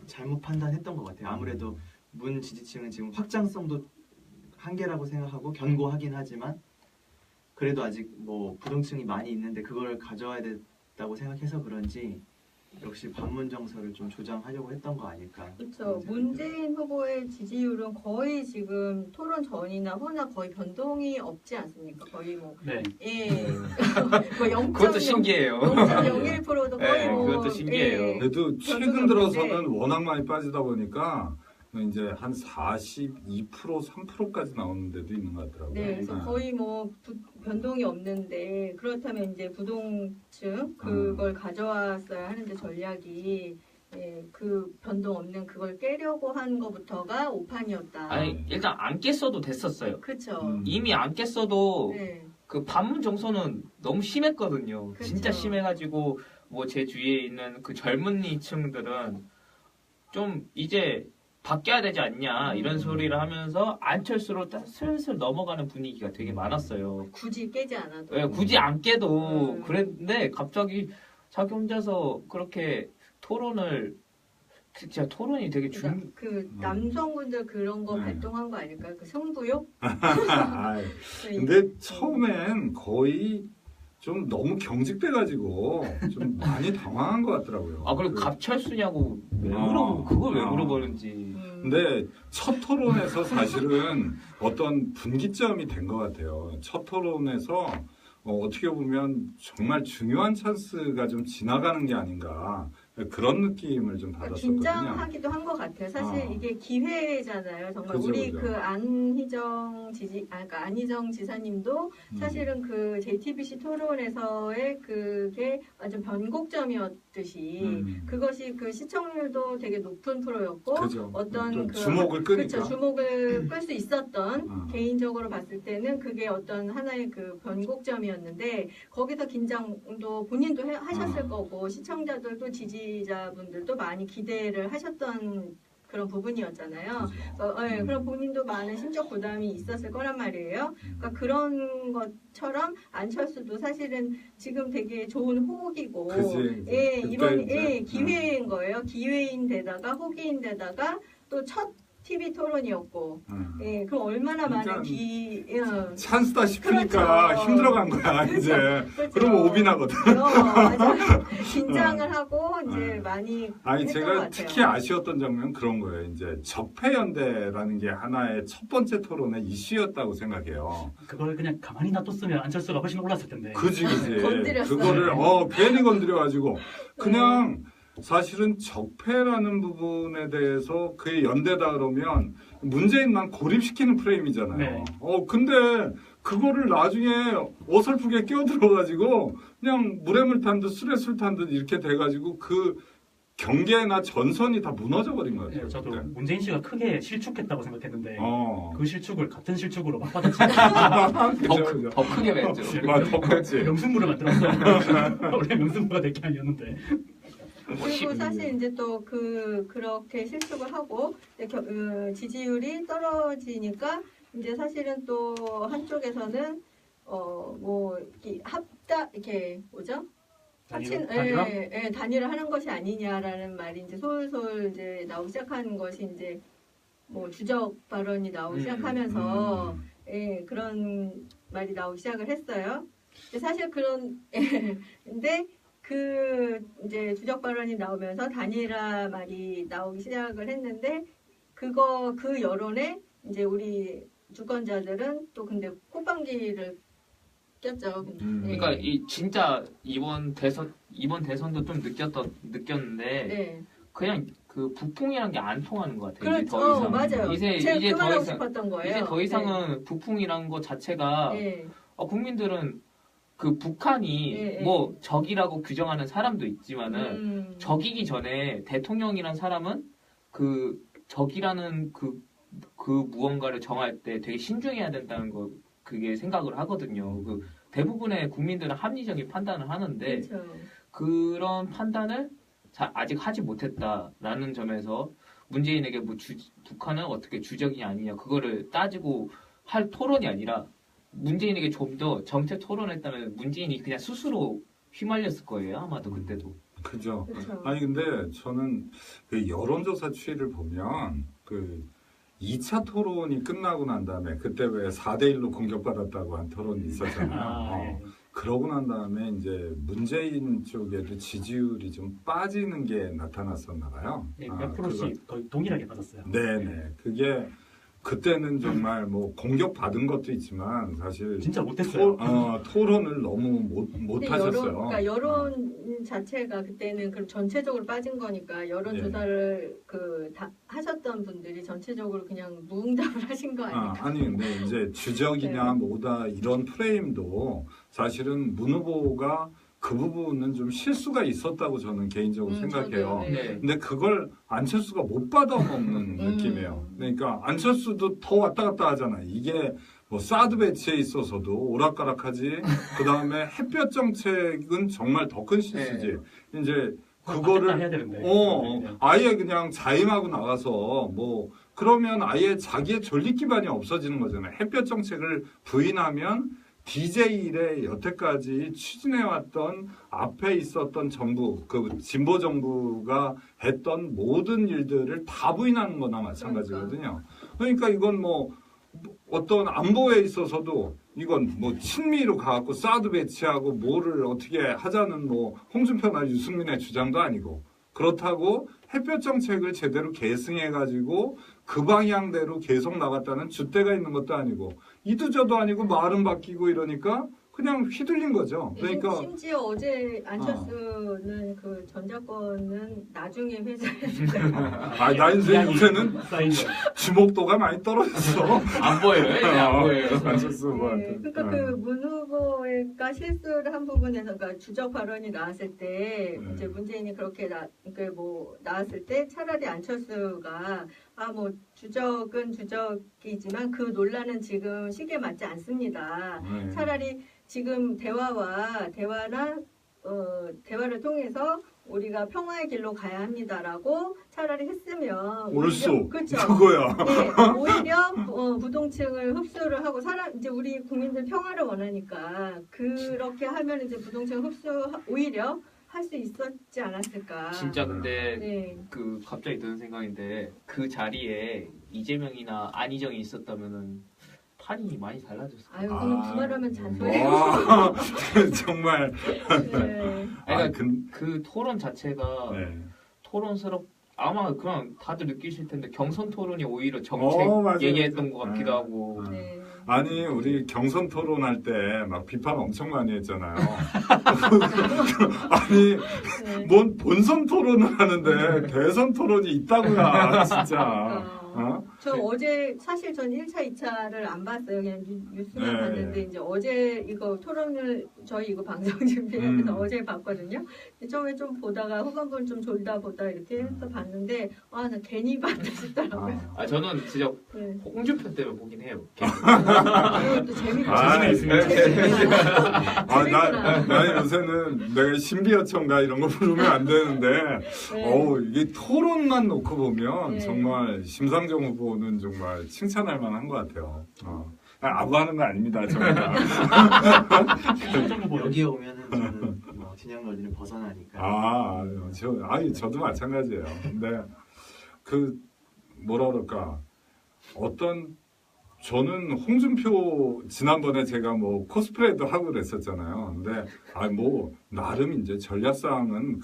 잘못 판단했던 것 같아요. 아무래도 문 지지층은 지금 확장성도 한계라고 생각하고 견고하긴 하지만 그래도 아직 뭐 부동층이 많이 있는데 그걸 가져와야 된다고 생각해서 그런지 역시 반문 정서를 좀 조장하려고 했던 거 아닐까. 그렇죠. 문재인 후보의 지지율은 거의 지금 토론 전이나 후나 거의 변동이 없지 않습니까? 거의 뭐 네. 예. 뭐 0. 그것도 신기해요. 0.01%도 거의 네, 뭐 그것도 신기해요. 예. 그래도 최근 변동이 들어서는 없는데. 워낙 많이 빠지다 보니까 이제 한 42%, 3%까지 나오는 데도 있는 것 같더라고요. 네, 그래서 거의 뭐 변동이 없는데 그렇다면 이제 부동층 그걸 가져왔어야 하는데 전략이 예, 그 변동 없는 그걸 깨려고 한 것부터가 오판이었다. 아니 일단 안 깼어도 됐었어요. 그렇죠. 이미 안 깼어도 네, 그 반문 정서는 너무 심했거든요. 그쵸. 진짜 심해가지고 뭐 제 주위에 있는 그 젊은이층들은 좀 이제 바뀌어야 되지 않냐 이런 소리를 하면서 안철수로 딱 슬슬 넘어가는 분위기가 되게 많았어요. 굳이 깨지 않아도. 왜 굳이 안 깨도 음. 그랬는데 갑자기 자기 혼자서 그렇게 토론을 진짜 토론이 되게 그러니까 그 남성분들 그런 거 네. 발동한 거 아닐까요? 그 성부욕? 아이, 근데 처음엔 거의 좀 너무 경직돼가지고 좀 많이 당황한 것 같더라고요. 아 그리고 갑철수냐고 왜 아. 물어보고 그걸 왜 아. 물어보는지. 근데 첫 토론에서 사실은 어떤 분기점이 된 것 같아요. 첫 토론에서 어떻게 보면 정말 중요한 찬스가 좀 지나가는 게 아닌가 그런 느낌을 좀 받았었거든요. 긴장하기도 한 것 같아요. 사실 이게 기회잖아요. 정말 그죠, 우리 그죠. 그 그러니까 안희정 지사님도 사실은 그 JTBC 토론에서의 그게 완전 변곡점이었듯이 그것이 그 시청률도 되게 높은 프로였고 그죠. 어떤 좀 그 주목을 끄니까. 그렇죠. 주목을 끌 수 있었던 개인적으로 봤을 때는 그게 어떤 하나의 그 변곡점이었는데 거기서 긴장도 본인도 하셨을 거고 시청자들도 지지자분들도 많이 기대를 하셨던 그런 부분이었잖아요. 그럼 본인도 많은 심적 부담이 있었을 거란 말이에요. 그러니까 그런 것처럼 안철수도 사실은 지금 되게 좋은 호기고, 그치, 예, 그때 이번 이제, 기회인 거예요. 기회인데다가 호기인데다가 또 첫 TV 토론이었고, 예, 그럼 얼마나 많은 찬스다 싶으니까 그렇죠. 힘들어간 거야 이제. 그렇죠. 그러면 오비 나거든. 맞아요. 긴장을 하고 이제 많이 아니 했던 것 제가 같아요. 특히 아쉬웠던 장면은 그런 거예요. 이제 적폐연대라는 게 하나의 첫 번째 토론의 이슈였다고 생각해요. 그걸 그냥 가만히 놔뒀으면 안철수가 훨씬 올랐을 텐데. 그지. 건드렸어요. 그거를 괜히 건드려가지고 그냥 사실은 적폐라는 부분에 대해서 그의 연대다 그러면 문재인만 고립시키는 프레임이잖아요. 네. 근데 그거를 나중에 어설프게 끼어들어가지고 그냥 물에 물 탄 듯 술에 술 탄 듯 이렇게 돼가지고 그 경계나 전선이 다 무너져 버린 것 같아요. 네, 저도 그때. 문재인 씨가 크게 실축했다고 생각했는데 어. 그 실축을 같은 실축으로 막 받아치고 그죠. 더 크게 맺죠. 더 그렇지. 명승부를 만들었어. 원래 명승부가 될 게 아니었는데. 그리고 사실 이제 또 그렇게 실축을 하고 지지율이 떨어지니까 이제 사실은 또 한쪽에서는 뭐 이렇게 이렇게 뭐죠? 단일을 하는 것이 아니냐라는 말이 이제 솔솔 이제 나오기 시작하는 것이 이제 뭐 주적 발언이 나오기 시작하면서 그런 말이 나오기 시작을 했어요. 근데 사실 근데 이제 주적 발언이 나오면서 단일화 말이 나오기 시작을 했는데 그 여론에 이제 우리 주권자들은 또 근데 콧방귀를 꼈죠. 그러니까 진짜 이번 대선도 좀 느꼈는데 네. 그냥 그 부풍이란 게 안 통하는 것 같아요. 이제 그렇죠. 더 이상. 맞아요. 이제 제가 이제 그 더 말하고 이상 싶었던 거예요. 이제 더 이상은 부풍이란 것 자체가 네. 국민들은 그 북한이 예, 예. 뭐 적이라고 규정하는 사람도 있지만은 음. 적이기 전에 대통령이란 사람은 그 적이라는 그 무언가를 정할 때 되게 신중해야 된다는 거 그게 생각을 하거든요. 그 대부분의 국민들은 합리적인 판단을 하는데 그렇죠. 그런 판단을 아직 하지 못했다라는 점에서 문재인에게 뭐 북한은 어떻게 주적이 아니냐 그거를 따지고 할 토론이 아니라 문재인에게 좀 더 정책 토론했다면 문재인이 그냥 스스로 휘말렸을 거예요. 아마도 그때도. 그죠. 그렇죠. 아니 근데 저는 그 여론조사 추이를 보면 그 2차 토론이 끝나고 난 다음에 그때 왜 4대1로 공격받았다고 한 토론이 있었잖아요. 아, 예. 그러고 난 다음에 이제 문재인 쪽에도 지지율이 좀 빠지는 게 나타났었나 봐요. 예, 몇 프로씩 거의 동일하게 빠졌어요. 네네. 그게 그때는 정말 뭐 공격받은 것도 있지만 사실 진짜 못했어요. 토론을 너무 근데 못하셨어요. 그러니까 여론 자체가 그때는 그럼 전체적으로 빠진 거니까 여론 예. 조사를 다 하셨던 분들이 전체적으로 그냥 무응답을 하신 거 아니에요? 아니 근데 이제 주적이냐 네. 뭐다 이런 프레임도 사실은 문 후보가 그 부분은 좀 실수가 있었다고 저는 개인적으로 생각해요. 저도요. 네. 네. 근데 그걸 안철수가 못 받아먹는 느낌이에요. 그러니까 안철수도 더 왔다 갔다 하잖아요. 이게 뭐 사드 배치에 있어서도 오락가락하지. 그 다음에 햇볕 정책은 정말 더 큰 실수지. 이제 그거를 해야 되는데. 아예 그냥 자임하고 나가서 뭐 그러면 아예 자기의 존립 기반이 없어지는 거잖아요. 햇볕 정책을 부인하면 DJ 일에 여태까지 추진해왔던 앞에 있었던 정부, 그 진보 정부가 했던 모든 일들을 다 부인하는 거나 마찬가지거든요. 그러니까 이건 뭐 어떤 안보에 있어서도 이건 뭐 친미로 가갖고 사드 배치하고 뭐를 어떻게 하자는 뭐 홍준표나 유승민의 주장도 아니고 그렇다고 햇볕 정책을 제대로 계승해가지고 그 방향대로 계속 나갔다는 줏대가 있는 것도 아니고 이도저도 아니고 말은 바뀌고 이러니까 그냥 휘둘린 거죠. 그러니까 심지어 어제 안철수는 그 전자권은 나중에 회사에서 나 인생 요새는 쌓인 거. 주목도가 많이 떨어졌어. 안 보여요. 이제 안 보여요. 안철수 후보한테. 네, 그러니까 그 문 후보가 실수를 한 부분에서 그러니까 주적 발언이 나왔을 때 네. 이제 문재인이 그렇게 나왔을 때 차라리 안철수가 뭐 주적은 주적이지만 그 논란은 지금 시기에 맞지 않습니다. 네. 차라리 지금 대화를 통해서 우리가 평화의 길로 가야 합니다라고 차라리 했으면 옳소. 그렇죠. 그거야. 네, 오히려 부동층을 흡수를 하고 이제 우리 국민들 평화를 원하니까 그렇게 하면 이제 부동층 흡수 오히려 할 수 있었지 않았을까. 진짜 근데 네. 그 갑자기 드는 생각인데 그 자리에 이재명이나 안희정이 있었다면은 판이 많이 달라졌을 거예요. 아유, 그럼 두말하면 잔소리예요. 와, 정말. 네. 아니, 그, 그 토론 자체가 네. 아마 그냥 다들 느끼실 텐데 경선 토론이 오히려 정책 맞아요. 얘기했던 것 같기도 하고. 네. 아니 우리 경선 토론할 때 막 비판 엄청 많이 했잖아요. 아니 네. 뭔 본선 토론을 하는데 대선 토론이 있다고야 진짜. 저 어제 사실 전 1차, 2차를 안 봤어요. 그냥 뉴스만 네. 봤는데 이제 어제 이거 토론을 저희 이거 방송 준비하면서 음. 어제 봤거든요. 처음에 좀 보다가 후반부를 좀 졸다 보다 이렇게 해서 봤는데 나 괜히 봤다 싶더라고요. 저는 진짜 네. 홍준표 때문에 보긴 해요. 또 재밌죠. 나 요새는 내가 신비어천가 이런 거 부르면 안 되는데, 네. 이게 토론만 놓고 보면 네. 정말 심상정 후보는 정말 칭찬할 만한 것 같아요. 아부하는 거 아닙니다, 저희가. 여기에 오면은 저는 뭐 진영 논리를 벗어나니까. 저도 마찬가지예요. 근데 뭐라 그럴까, 저는 홍준표 지난번에 제가 뭐 코스프레도 하고 그랬었잖아요. 근데 나름 이제 전략상은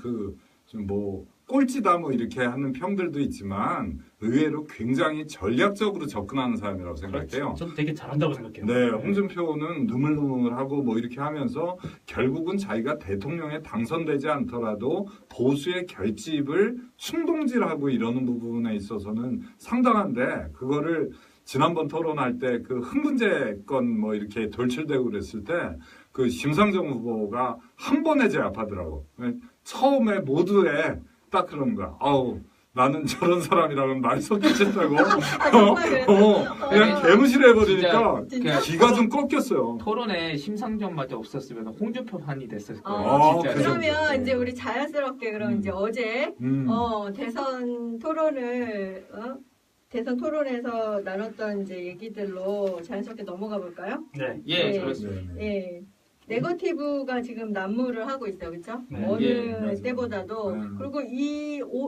꼴찌다 뭐 이렇게 하는 평들도 있지만 의외로 굉장히 전략적으로 접근하는 사람이라고 생각해요. 저도 되게 잘한다고 생각해요. 네, 홍준표는 누물누물하고 뭐 이렇게 하면서 결국은 자기가 대통령에 당선되지 않더라도 보수의 결집을 충동질하고 이러는 부분에 있어서는 상당한데 그거를 지난번 토론할 때 그 흥분제 건 뭐 이렇게 돌출되고 그랬을 때 그 심상정 후보가 한 번에 제압하더라고. 처음에 모두에 딱 그런 거야. 아우 나는 저런 사람이라면 말이 섞이겠다고. 정말 그랬어요? 그냥 개무시를 해버리니까 진짜? 기가 좀 꺾였어요. 토론에 심상정마저 없었으면 홍준표 판이 됐을 거예요. 아, 진짜. 그러면 네. 이제 우리 자연스럽게 그럼 이제 어제 대선 토론을 대선 토론에서 나눴던 이제 얘기들로 자연스럽게 넘어가 볼까요? 네. 예, 네. 그렇습니다. 네. 예. 네거티브가 지금 난무를 하고 있어요, 그렇죠? 네. 어느 예, 맞아요. 때보다도 네. 그리고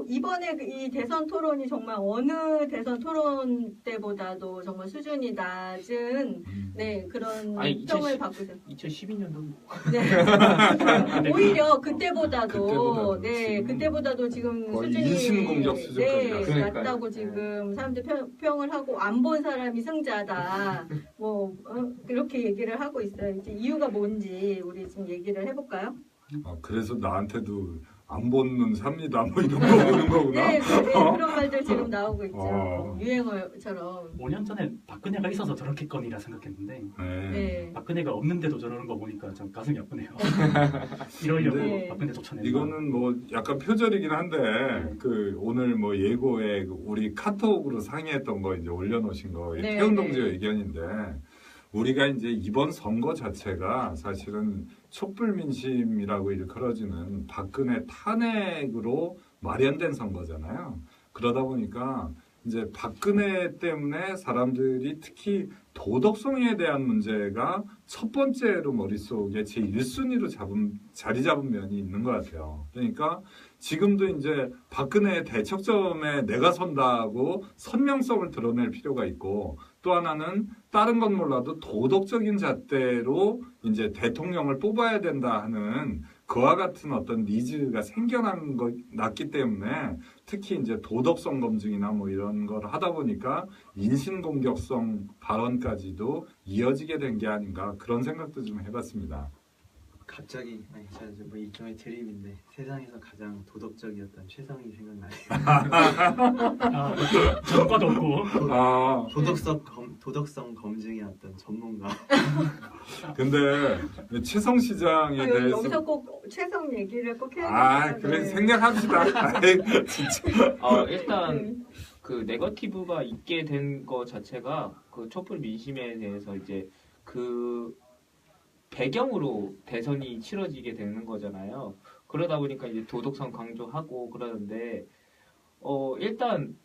이번에 이 대선 토론이 정말 어느 대선 토론 때보다도 정말 수준이 낮은 네 그런 아니, 평을 받고 있어요. 2012년도 네. 오히려 그때보다도 그때보다도 네 지금 그때보다도 지금 거의 수준이 인신공격 수준까지 네, 갔어요. 그러니까요. 낮다고 지금 사람들 평을 하고 안 본 사람이 승자다 뭐 그렇게 얘기를 하고 있어요. 이제 이유가 뭔지 우리 지금 얘기를 해볼까요? 그래서 나한테도 안 보는 삽니다. 뭐 이런 거 보는 거구나. 네, 그런 말들 지금 나오고 있죠. 어. 유행어처럼. 5년 전에 박근혜가 있어서 저렇겠거니라 생각했는데 네. 네. 박근혜가 없는데도 저러는 거 보니까 좀 가슴이 아프네요. 이러려고 네. 박근혜 쫓아내는 이거는 뭐 약간 표절이긴 한데 그 오늘 뭐 예고에 우리 카톡으로 상의했던 거 이제 올려놓으신 거 네, 태훈 네. 동지 의견인데 우리가 이제 이번 선거 자체가 사실은 촛불 민심이라고 일컬어지는 박근혜 탄핵으로 마련된 선거잖아요. 그러다 보니까 이제 박근혜 때문에 사람들이 특히 도덕성에 대한 문제가 첫 번째로 머릿속에 제 1순위로 자리 잡은 면이 있는 것 같아요. 그러니까 지금도 이제 박근혜의 대척점에 내가 선다고 선명성을 드러낼 필요가 있고 또 하나는 다른 건 몰라도 도덕적인 잣대로 이제 대통령을 뽑아야 된다 하는 그와 같은 어떤 니즈가 났기 때문에 특히 이제 도덕성 검증이나 뭐 이런 걸 하다 보니까 인신공격성 발언까지도 이어지게 된 게 아닌가 그런 생각도 좀 해봤습니다. 갑자기 제가 뭐 일종의 드립인데 세상에서 가장 도덕적이었던 최성이 생각나네요. 전과도 없고 아 도덕성 검증의 어떤 전문가. 근데 최성 시장에 대해서 여기서 꼭 최성 얘기를 꼭 해야 아 돼요. 그래 네. 생략합시다. 아이, 진짜. 일단 그 네거티브가 있게 된 거 자체가 그 촛불 민심에 대해서 이제 그 배경으로 대선이 치러지게 되는 거잖아요. 그러다 보니까 이제 도덕성 강조하고 그러는데 일단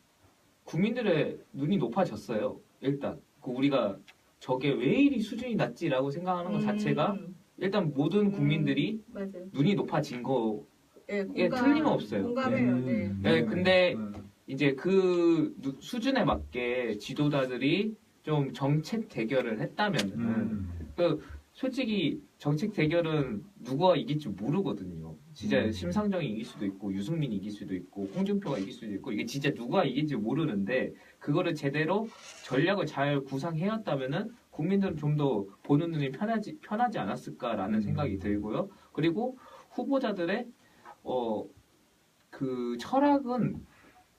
국민들의 눈이 높아졌어요. 일단 그 우리가 저게 왜 이리 수준이 낮지라고 생각하는 것 자체가 일단 모든 국민들이 맞아요. 눈이 높아진 거에 네, 틀림없어요. 공감해요. 네. 네, 근데 이제 그 수준에 맞게 지도자들이 좀 정책 대결을 했다면은 솔직히 정책 대결은 누가 이길지 모르거든요. 진짜 심상정이 이길 수도 있고 유승민이 이길 수도 있고 홍준표가 이길 수도 있고 이게 진짜 누가 이길지 모르는데 그거를 제대로 전략을 잘 구상해왔다면은 국민들은 좀 더 보는 눈이 편하지 않았을까라는 생각이 들고요. 그리고 후보자들의 그 철학은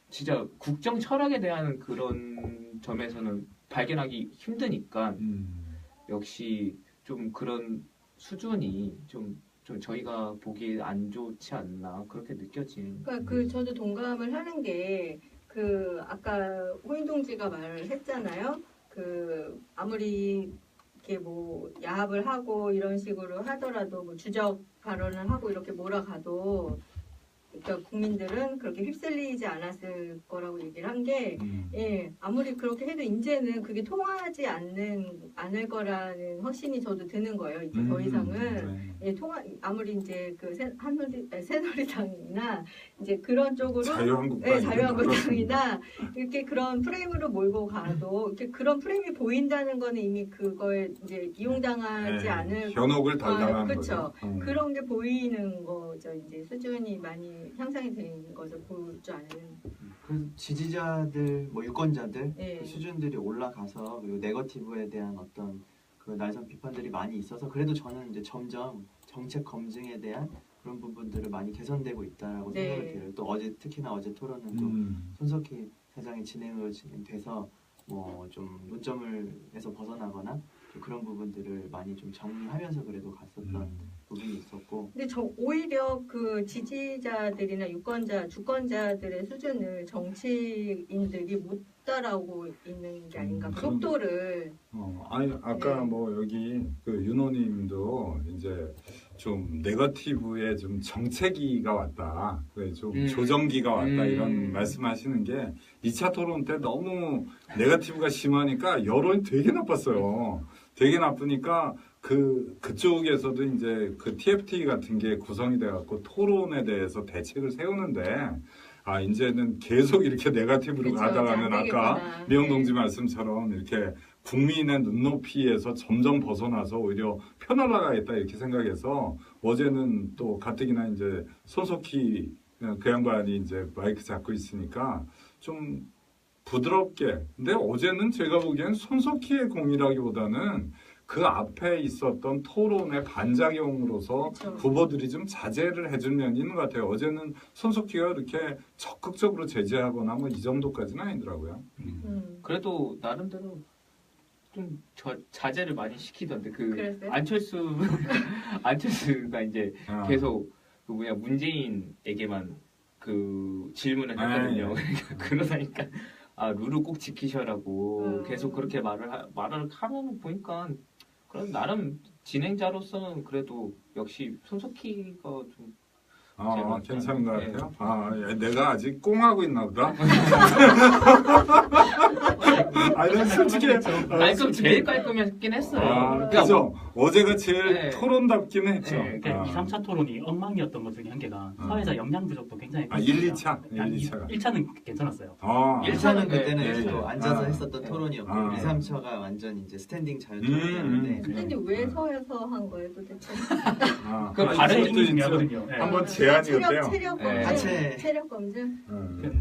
진짜 국정 철학에 대한 그런 점에서는 발견하기 힘드니까 역시 좀 그런 수준이 좀 저희가 보기에 안 좋지 않나 그렇게 느껴지는. 그러니까 저도 동감을 하는 게 그 아까 호인 동지가 말을 했잖아요. 그 아무리 이렇게 뭐 야합을 하고 이런 식으로 하더라도 뭐 주적 발언을 하고 이렇게 몰아가도 그러니까 국민들은 그렇게 휩쓸리지 않았을 거라고 얘기를 한 게 예, 아무리 그렇게 해도 이제는 그게 통하지 않을 거라는 확신이 저도 드는 거예요. 이제 더 이상은 예, 아무리 이제 그 새누리당이나 이제 그런 쪽으로 자유한국당, 예, 자유한국당이나 이렇게 그런 프레임으로 몰고 가도 이렇게 그런 프레임이 보인다는 거는 이미 그거에 이제 이용당하지 않을 현혹을 덜 당하는 그렇죠. 거죠. 그런 게 보이는 거죠. 이제 수준이 많이 향상이 된 것을 볼 줄 아는. 그래서 지지자들, 뭐 유권자들 네. 그 수준들이 올라가서 그리고 네거티브에 대한 어떤 그 날선 비판들이 많이 있어서 그래도 저는 이제 점점 정책 검증에 대한 그런 부분들을 많이 개선되고 있다라고 네. 생각을 해요. 또 어제 특히나 어제 토론은 또 손석희 회장이 진행을 지금 돼서 뭐 좀 논점을에서 벗어나거나 좀 그런 부분들을 많이 좀 정리하면서 그래도 갔었던 부분이 있었고. 근데 저 오히려 그 지지자들이나 유권자, 주권자들의 수준을 정치인들이 못 따라오고 있는 게 아닌가. 그 속도를. 아니 아까 네. 뭐 여기 그 윤호님도 이제 좀 네거티브에 좀 정체기가 왔다, 그래 좀 조정기가 왔다 이런 말씀하시는 게 2차 토론 때 너무 네거티브가 심하니까 여론이 되게 나빴어요. 되게 나쁘니까 그쪽에서도 이제 그 TFT 같은 게 구성이 돼갖고 토론에 대해서 대책을 세우는데. 이제는 계속 이렇게 네거티브로 그쵸, 가다가는 안 아까 되겠구나. 미영 동지 말씀처럼 이렇게 국민의 눈높이에서 점점 벗어나서 오히려 펴날라가겠다 이렇게 생각해서 어제는 또 가뜩이나 이제 손석희 그 양반이 이제 마이크 잡고 있으니까 좀 부드럽게. 근데 어제는 제가 보기엔 손석희의 공이라기보다는 그 앞에 있었던 토론의 반작용으로서 그쵸. 후보들이 좀 자제를 해줄 면이 있는 것 같아요. 어제는 손석희가 이렇게 적극적으로 제재하거나 뭐 이 정도까지는 아니더라고요. 그래도 나름대로 좀 자제를 많이 시키던데 그 그랬어요? 안철수가 이제 계속 그 문재인에게만 그 질문을 했거든요. 그러니까 그러다니까 룰을 꼭 지키셔라고 계속 그렇게 말을 하는 거 보니까 그럼 나름 진행자로서는 그래도 역시 손석희가 좀 괜찮은 것 네. 같아요. 내가 아직 꽁하고 있나 보다. 난 솔직히 깔끔 제일 깔끔했긴 했어요. 그죠. 어제가 제일 네. 토론답긴 했죠. 네, 그러니까 2, 3차 토론이 엉망이었던 것 중에 한 개가 사회자 역량 부족도 굉장히 1, 2차? 1, 1차는 괜찮았어요. 1차는 그때는 네, 이제 네. 또 앉아서 했었던 토론이었고 2, 3차가 완전 이제 스탠딩 자유 토론이었는데 근데 왜 서에서 한 거예요 도대체? 그 발언이 그것도 중요하거든요. 네. 한번 제안이었대요. 체력 네. 검증. 체력 검증.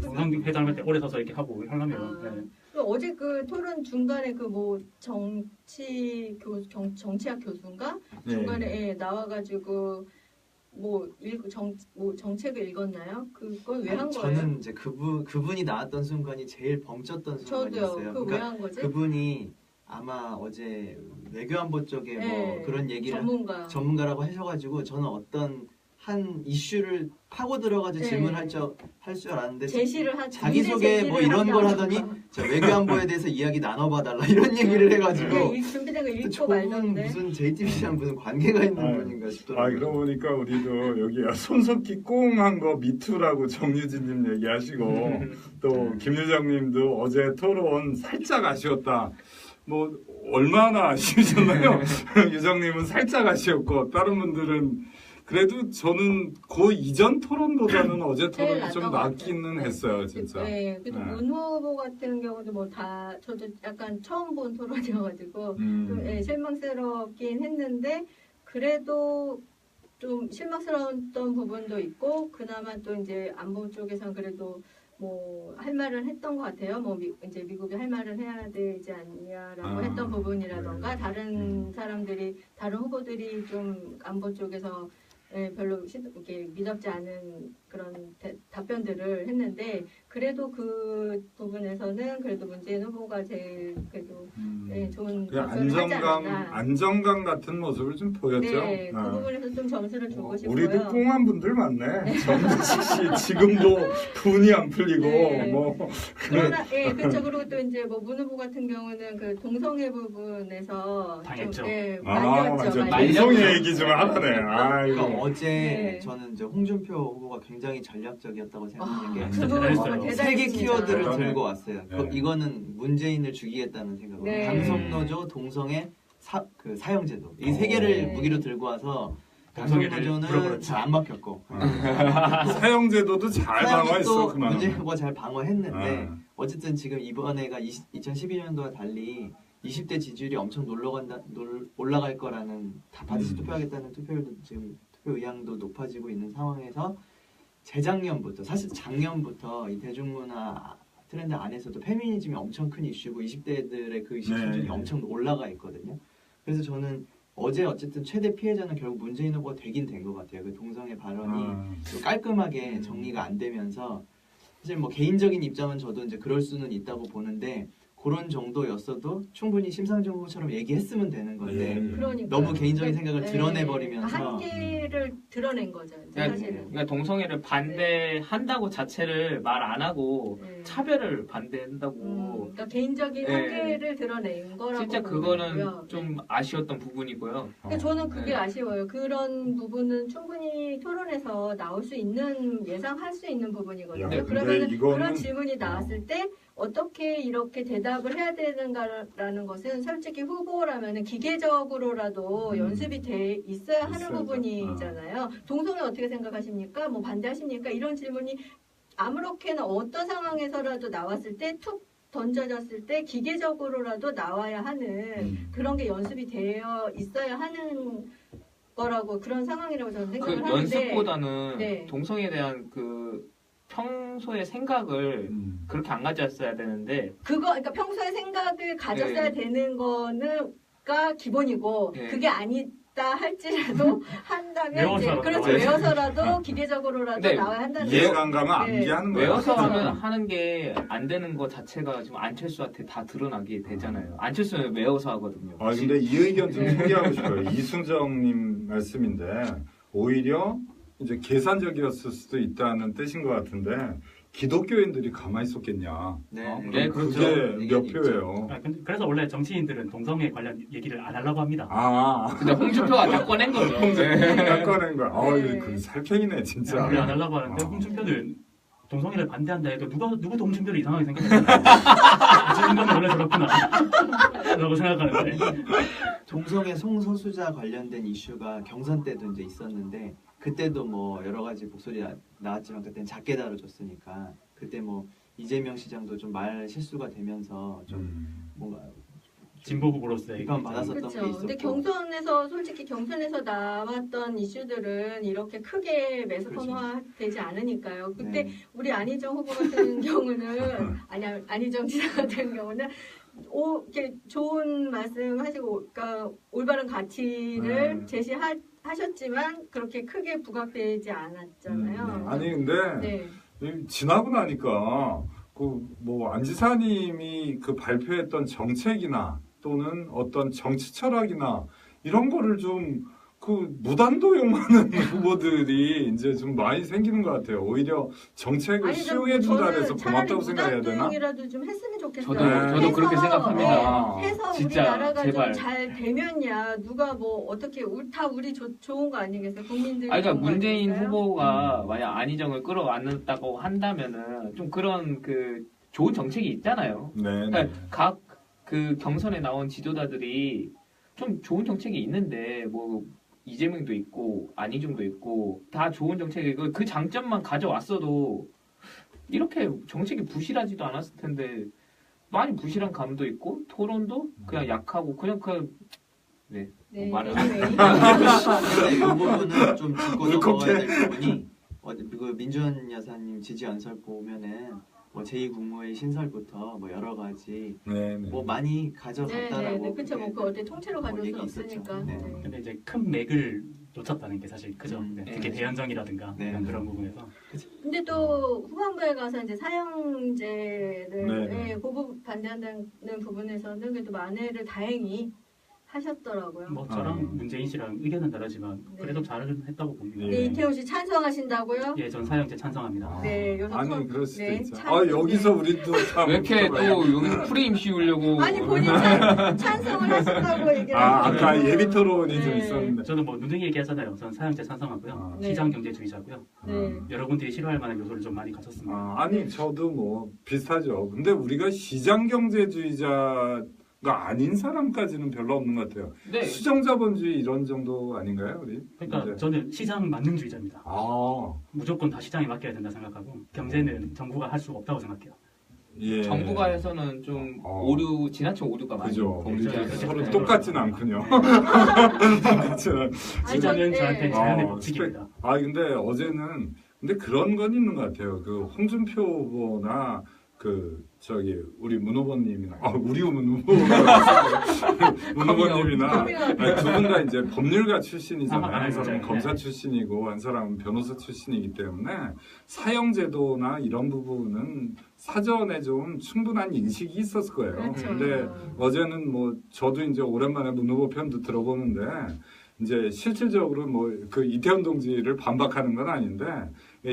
우상 회담할 때 오래 서서 이렇게 하고 하려면 네. 어제 그 토론 중간에 그 뭐 정치학 교수인가 중간에 나와가지고 뭐 정책을 읽었나요? 그걸 왜 한 거예요? 저는 이제 그분이 나왔던 순간이 제일 벙쪘던 순간이었어요. 저도요. 그거 왜 한 거지? 그분이 아마 어제 외교안보 쪽에 뭐 그런 얘기를 전문가라고 하셔가지고 저는 어떤 한 이슈를 파고 들어가지고 질문할 줄 알았는데 제시를 자기소개 뭐 이런 걸 하더니 외교안보에 대해서 이야기 나눠봐달라 이런 얘기를 해가지고 준비된 거 읽고 저분 말던데. 무슨 JTBC랑 무슨 관계가 있는 분인가 싶더라고요. 그러고 보니까 우리도 여기 손석희 꽁한 거 미투라고 정유진님 얘기하시고 또 김유정님도 어제 토론 살짝 아쉬웠다. 뭐 얼마나 아쉬우셨나요? 유정님은 살짝 아쉬웠고 다른 분들은 그래도 저는 그 이전 토론보다는 어제 토론이 좀 낫기는 했어요, 진짜. 네, 그래도 문 후보 같은 경우도 뭐 저도 약간 처음 본 토론이어가지고 좀 실망스럽긴 했는데 그래도 좀 실망스러웠던 부분도 있고 그나마 또 이제 안보 쪽에서는 그래도 뭐 할 말은 했던 것 같아요. 뭐 이제 미국이 할 말은 해야 되지 않냐라고 했던 부분이라던가 다른 사람들이 다른 후보들이 좀 안보 쪽에서 별로 이렇게 미덥지 않은 그런 답변들을 했는데 그래도 그 부분에서는 그래도 문재인 후보가 제일 그래도 좋은 답변을 하지 않았나. 안정감 같은 모습을 좀 보였죠. 네, 그 부분에서 좀 점수를 주고 싶고요. 우리도 꽁한 분들 많네. 정우식 씨 지금도 분이 안 풀리고 뭐. 그러나 그렇죠. 그리고 또 이제 뭐 문 후보 같은 경우는 그 동성애 부분에서 당했죠. 좀 맞아. 말렸죠. 동성애 얘기 좀 하네. 그러니까 어제 저는 이제 홍준표 후보가 굉장히 전략적이었다고 생각하는 게 세 개 키워드를 들고 왔어요. 이거는 문재인을 죽이겠다는 생각으로 강성노조, 동성애, 사형제도 이 세 개를 무기로 들고 와서 강성노조는 잘 안 막혔고 사형제도도 잘 방어했어. 문재인 후보가 잘 방어했는데 어쨌든 지금 이번에가 2012년도와 달리 20대 지지율이 엄청 올라갈 거라는 다 반드시 투표하겠다는 투표 의향도 높아지고 있는 상황에서 재작년부터 사실 작년부터 이 대중문화 트렌드 안에서도 페미니즘이 엄청 큰 이슈고 20대들의 그 의식 수준이 엄청 올라가 있거든요. 그래서 저는 어제 어쨌든 최대 피해자는 결국 문재인 후보가 되긴 된 것 같아요. 그 동성애 발언이 또 깔끔하게 정리가 안 되면서 사실 뭐 개인적인 입장은 저도 이제 그럴 수는 있다고 보는데 그런 정도였어도 충분히 심상정 후보처럼 얘기했으면 되는 건데 그러니까 너무 개인적인 생각을 드러내버리면서 한계를 드러낸 거죠. 사실은. 그러니까 동성애를 반대한다고 자체를 말 안 하고 차별을 반대한다고. 그러니까 개인적인 한계를 드러낸 거라고. 진짜 그거는 좀 아쉬웠던 부분이고요. 근데 저는 그게 아쉬워요. 그런 부분은 충분히 토론에서 나올 수 있는 예상할 수 있는 부분이거든요. 야, 그러면 이거는, 그런 질문이 나왔을 때 어떻게 이렇게 대답을 해야 되는가라는 것은 솔직히 후보라면 기계적으로라도 연습이 돼 있어야 하는 부분이잖아요. 동성애 어떻게 생각하십니까? 뭐 반대하십니까? 이런 질문이 아무렇게나 어떤 상황에서라도 나왔을 때 툭 던져졌을 때 기계적으로라도 나와야 하는 그런 게 연습이 되어 있어야 하는 거라고 그런 상황이라고 저는 생각을 그 하는데 연습보다는 동성애에 대한 그 평소의 생각을 그렇게 안 가졌어야 되는데 그러니까 평소에 생각을 가졌어야 되는 거는가 기본이고 그게 아니다 할지라도 한다면 이제 그렇죠. 외워서라도 기계적으로라도 나와야 한다는 이해가 안 가면 암기하는 거예요. 외워서 하는 게 안 되는 것 자체가 지금 안철수한테 다 드러나게 되잖아요. 안철수는 외워서 하거든요. 근데 이 의견 좀 소개하고 싶어요. 이순정님 말씀인데 오히려 이제 계산적이었을 수도 있다는 뜻인 것 같은데 기독교인들이 가만히 있었겠냐? 네, 그게 몇 표예요? 그래서 원래 정치인들은 동성애 관련 얘기를 안 하려고 합니다. 근데 홍준표가 다 꺼낸 거죠. 다 꺼낸 거야. 그 살팽이네 진짜. 원래 안 하려고 하는데 홍준표는 동성애를 반대한다 해도 누구도 홍준표를 이상하게 생각해요. 지금은 원래 저렇구나 라고 생각하는데 동성애 성소수자 관련된 이슈가 경선 때도 이제 있었는데 그때도 뭐 여러 가지 목소리 나왔지만 그때는 작게 다뤄졌으니까 그때 뭐 이재명 시장도 좀 말 실수가 되면서 좀 뭔가 진보 후보로서의 비판 받았었던 게 있었고. 근데 경선에서 솔직히 경선에서 나왔던 이슈들은 이렇게 크게 매스컴화되지 않으니까요. 그때 우리 안희정 후보 같은 경우는 안희정 지사 같은 경우는 이렇게 좋은 말씀하시고 그러니까 올바른 가치를 제시하셨지만 그렇게 크게 부각되지 않았잖아요. 아니 근데 지나고 나니까 그 뭐 안 지사님이 그 발표했던 정책이나 또는 어떤 정치 철학이나 이런 거를 좀 그 무단도용하는 후보들이 이제 좀 많이 생기는 것 같아요. 오히려 정책을 수용해준다 해서 고맙다고 생각해야 되나? 무단도용이라도 좀 했으면 좋겠어요. 저도 그렇게 생각합니다. 해서 진짜, 우리나라가 제발. 좀 잘 되면야 누가 뭐 어떻게 우리 좋은 거 아니겠어요? 국민들. 그러니까 문재인 후보가 만약 안희정을 끌어안았다고 한다면은 좀 그런 그 좋은 정책이 있잖아요. 그러니까 각 그 경선에 나온 지도자들이 좀 좋은 정책이 있는데 뭐 이재명도 있고 안희정도 있고 다 좋은 정책이고 그 장점만 가져왔어도 이렇게 정책이 부실하지도 않았을 텐데 많이 부실한 감도 있고 토론도 그냥 약하고 그냥 말을 이 부분은 좀 짚고 넘어가야 될 부분이 그 민주원 여사님 지지 연설 보면은 뭐 제2국무회의 신설부터 뭐 여러 가지 뭐 많이 가져갔다라고 그렇죠. 뭐 그 어디 통째로 가져올 수 없으니까. 근데 이제 큰 맥을 놓쳤다는 게 사실 크죠. 특히 대연정이라든가 그런 부분에서. 근데 또 후반부에 가서 이제 사형제를 고부 반대한다는 부분에서는 그래도 만회를 다행히 하셨더라고요. 뭐 저랑 문재인 씨랑 의견은 다르지만 그래도 잘은 했다고 봅니다. 이태원 씨 찬성하신다고요? 예, 전 사형제 찬성합니다. 아니 그럴 수도 있죠. 여기서 우리도 참 왜 이렇게 또 여기 프레임 씌우려고 아니 본인 찬성을 하신다고 얘기를 아까 예비 토론이 좀 있었는데 저는 뭐 눈쟁이 얘기하잖아요. 전 사형제 찬성하고요. 시장 경제주의자고요. 여러분들이 싫어할 만한 요소를 좀 많이 가졌습니다. 아니 저도 뭐 비슷하죠. 근데 우리가 시장 경제주의자 아닌 사람까지는 별로 없는 것 같아요. 수정자본주의 이런 정도 아닌가요, 우리? 그러니까 저는 시장 만능주의자입니다. 무조건 다 시장에 맡겨야 된다 생각하고 경제는 정부가 할 수 없다고 생각해요. 정부가 해서는 좀 지나친 오류가 많이 서로 똑같진 않군요. 시장은 저한테 자연의 법칙입니다. 근데 어제는 근데 그런 건 있는 것 같아요. 그 홍준표 후보나 우리 문 후보님이나 우리 문 후보님이나 두 분 다 이제 법률가 출신이잖아요. 한 사람은 검사 출신이고 한 사람은 변호사 출신이기 때문에 사형제도나 이런 부분은 사전에 좀 충분한 인식이 있었을 거예요. 그렇죠. 근데 어제는 뭐 저도 이제 오랜만에 문 후보 편도 들어보는데 이제 실질적으로 뭐 그 이태원 동지를 반박하는 건 아닌데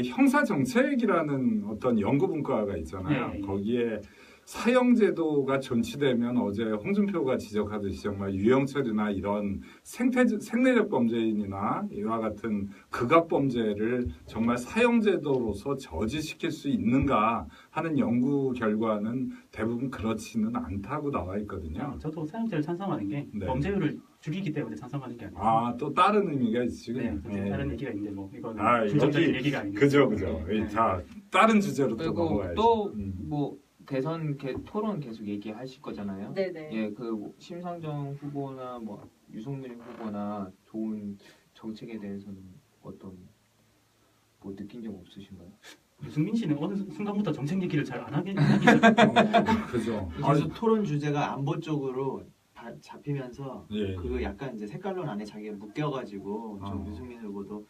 형사 정책이라는 어떤 연구 분과가 있잖아요. 거기에 사형제도가 존치되면 어제 홍준표가 지적하듯이 정말 유영철이나 이런 생내적 범죄인이나 이와 같은 극악 범죄를 정말 사형제도로서 저지시킬 수 있는가 하는 연구 결과는 대부분 그렇지는 않다고 나와 있거든요. 저도 사형제를 찬성하는 게 범죄율을 줄이기 때문에 찬성하는 게 아니에요. 또 다른 의미가 있지. 다른 얘기가 있는데 뭐 이거는 여기 얘기가 아니고. 그죠. 자, 다른 주제로 또 그리고 넘어가야지. 또 뭐 대선 토론 계속 얘기하실 거잖아요. 네네. 예, 그 심상정 후보나 뭐 유승민 후보나 좋은 정책에 대해서는 어떤 뭐 느낀 점 없으신가요? 유승민 씨는 어느 순간부터 정책 얘기를 잘 안 하게 그죠. 계속 토론 주제가 안보 쪽으로 잡히면서 예. 그 약간 이제 색깔론 안에 자기가 묶여가지고 좀 유승민 후보도